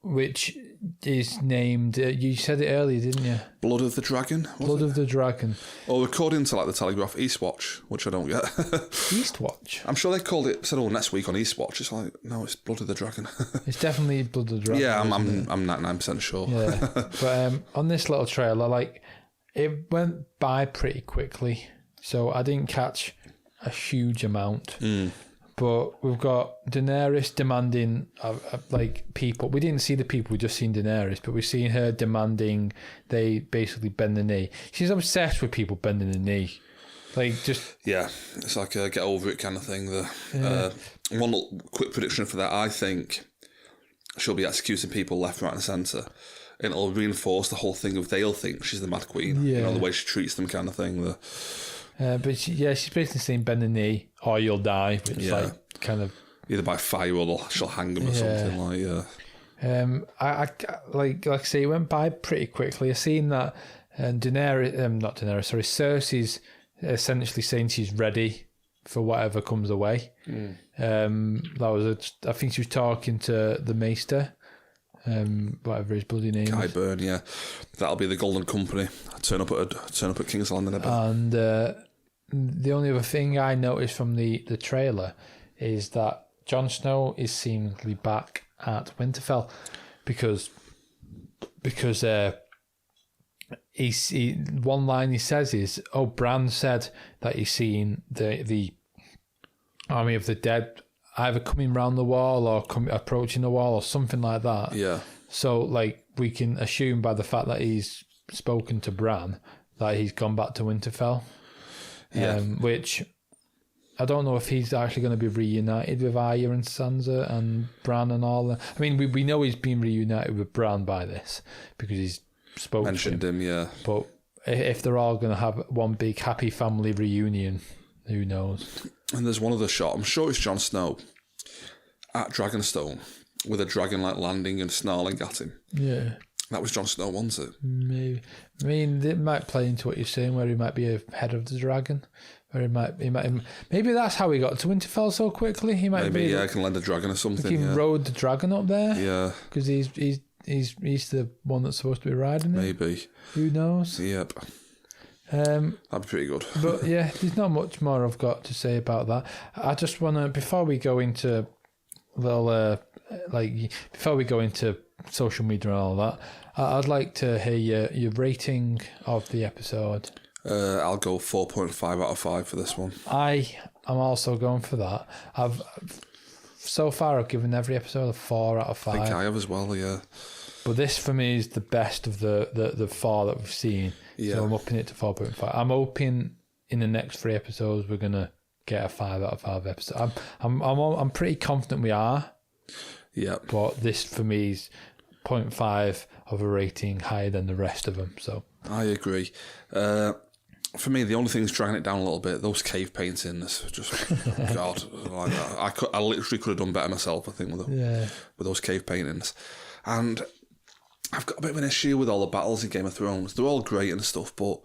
which is named. You said it earlier, didn't you? Blood of the Dragon. Blood of the Dragon. Or according to the Telegraph, Eastwatch, which I don't get. Eastwatch. I'm sure they called it. Said next week on Eastwatch. It's like no, it's Blood of the Dragon. It's definitely Blood of the Dragon. Yeah, I'm 99% sure. Yeah, but on this little trailer, it went by pretty quickly, so I didn't catch a huge amount. But we've got Daenerys demanding, people. We didn't see the people, we just seen Daenerys, but we've seen her demanding they basically bend the knee. She's obsessed with people bending the knee. Yeah, it's like a get over it kind of thing. One little quick prediction for that, I think she'll be executing people left, right and centre. And it'll reinforce the whole thing of they'll think she's the Mad Queen. The way she treats them kind of thing. But she's basically saying bend the knee or you'll die. Which kind of either by fire or she'll hang them or something like I say, it went by pretty quickly. I seen that Cersei's essentially saying she's ready for whatever comes away. I think she was talking to the Maester. Whatever his bloody name Guy is. Byrne, yeah. That'll be the Golden Company. Turn up at King's Landing a bit. And the only other thing I noticed from the trailer is that Jon Snow is seemingly back at Winterfell because one line he says is, Bran said that he's seen the army of the dead either coming round the wall or approaching the wall or something like that. Yeah. So, we can assume by the fact that he's spoken to Bran that he's gone back to Winterfell. Yeah. Which I don't know if he's actually going to be reunited with Arya and Sansa and Bran and all that. I mean, we know he's been reunited with Bran by this because he's spoken mentioned to him, yeah. But if they're all going to have one big happy family reunion, who knows? And there's one other shot. I'm sure it's Jon Snow at Dragonstone with a dragon landing and snarling at him. Yeah. That was Jon Snow, wasn't it? Maybe. I mean, it might play into what you're saying, where he might be a head of the dragon. Or maybe that's how he got to Winterfell so quickly. He might maybe can land a dragon or something. He rode the dragon up there. Yeah, because he's the one that's supposed to be riding it. Maybe. Who knows? Yep. That'd be pretty good. But yeah, there's not much more I've got to say about that. I just want to, before we go into before we go into social media and all that, I'd like to hear your rating of the episode. I'll go 4.5 out of 5 for this one. I'm also going for that. So far I've given every episode a 4 out of 5. I think I have as well, yeah. But this for me is the best of the 4 that we've seen. Yeah. So I'm upping it to 4.5. I'm hoping in the next 3 episodes we're gonna get a 5 out of 5 episode. I'm pretty confident we are. Yeah. But this for me is 0.5 of a rating higher than the rest of them. So I agree. For me, the only thing that's dragging it down a little bit, those cave paintings, just God, I literally could have done better myself. I think with those cave paintings, and I've got a bit of an issue with all the battles in Game of Thrones. They're all great and stuff, but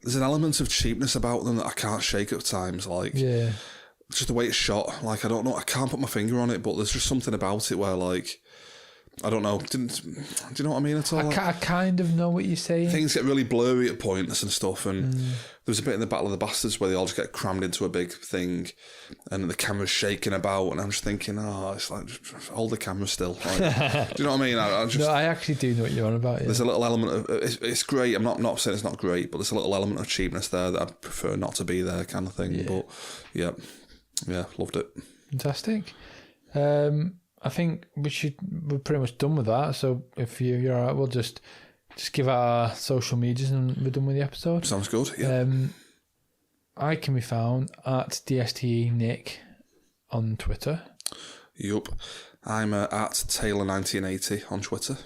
there's an element of cheapness about them that I can't shake at times. Like, just the way it's shot. Like, I don't know, I can't put my finger on it, but there's just something about it where, like, I don't know. Do you know what I mean at all? I kind of know what you're saying. Things get really blurry at points and stuff, and there's a bit in the Battle of the Bastards where they all just get crammed into a big thing, and the camera's shaking about, and I'm just thinking, it's like, just hold the camera still. Like, do you know what I mean? I actually do know what you're on about. Yeah. There's a little element of it's great. I'm not saying it's not great, but there's a little element of cheapness there that I prefer not to be there, kind of thing. Yeah. But yeah, loved it. Fantastic. I think we're pretty much done with that. So if you're all right, we'll just give our social medias and we're done with the episode. Sounds good. Yeah. I can be found at DSTE Nick on Twitter. Yup. I'm at Taylor1980 on Twitter.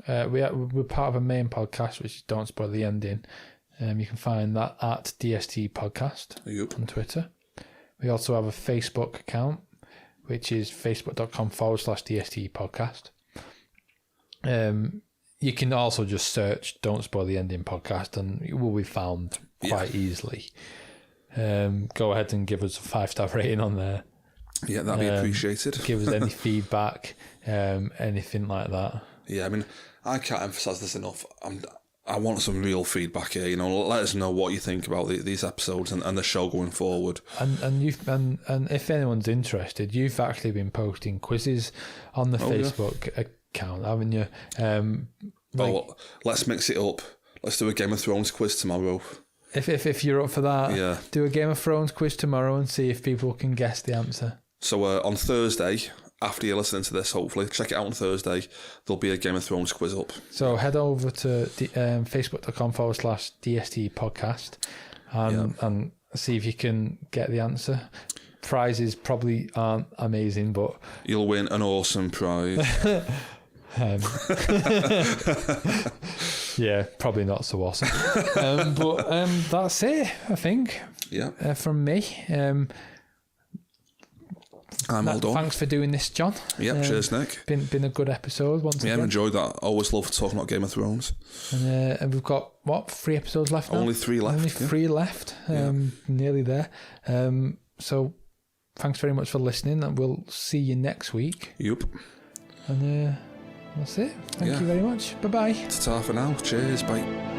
We're part of a main podcast, which is Don't Spoil the Ending. You can find that at DST Podcast on Twitter. We also have a Facebook account, which is facebook.com/DSTE podcast. You can also just search Don't Spoil the Ending podcast and it will be found quite easily. Go ahead and give us a 5-star rating on there. Yeah, that'd be appreciated. Give us any feedback, anything like that. Yeah, I mean, I can't emphasise this enough. I want some real feedback here. You know, let us know what you think about these episodes and the show going forward. And if anyone's interested, you've actually been posting quizzes on the Facebook account, haven't you? Well, let's mix it up. Let's do a Game of Thrones quiz tomorrow. If you're up for that, do a Game of Thrones quiz tomorrow and see if people can guess the answer. So on Thursday, after you're listening to this, hopefully, check it out on Thursday. There'll be a Game of Thrones quiz up. So head over to facebook.com/DST podcast and see if you can get the answer. Prizes probably aren't amazing, but you'll win an awesome prize. Yeah, probably not so awesome. But that's it, I think. Yeah. From me. I'm all done. Thanks for doing this, John. Yep, cheers, Nick. Been a good episode once again. Yeah, enjoyed that. Always love talking about Game of Thrones. And we've got, 3 episodes left now? Only 3 left. Only 3 left. Nearly there. So thanks very much for listening, and we'll see you next week. Yep. And that's it. Thank you very much. Bye-bye. Ta-ta for now. Cheers. Bye.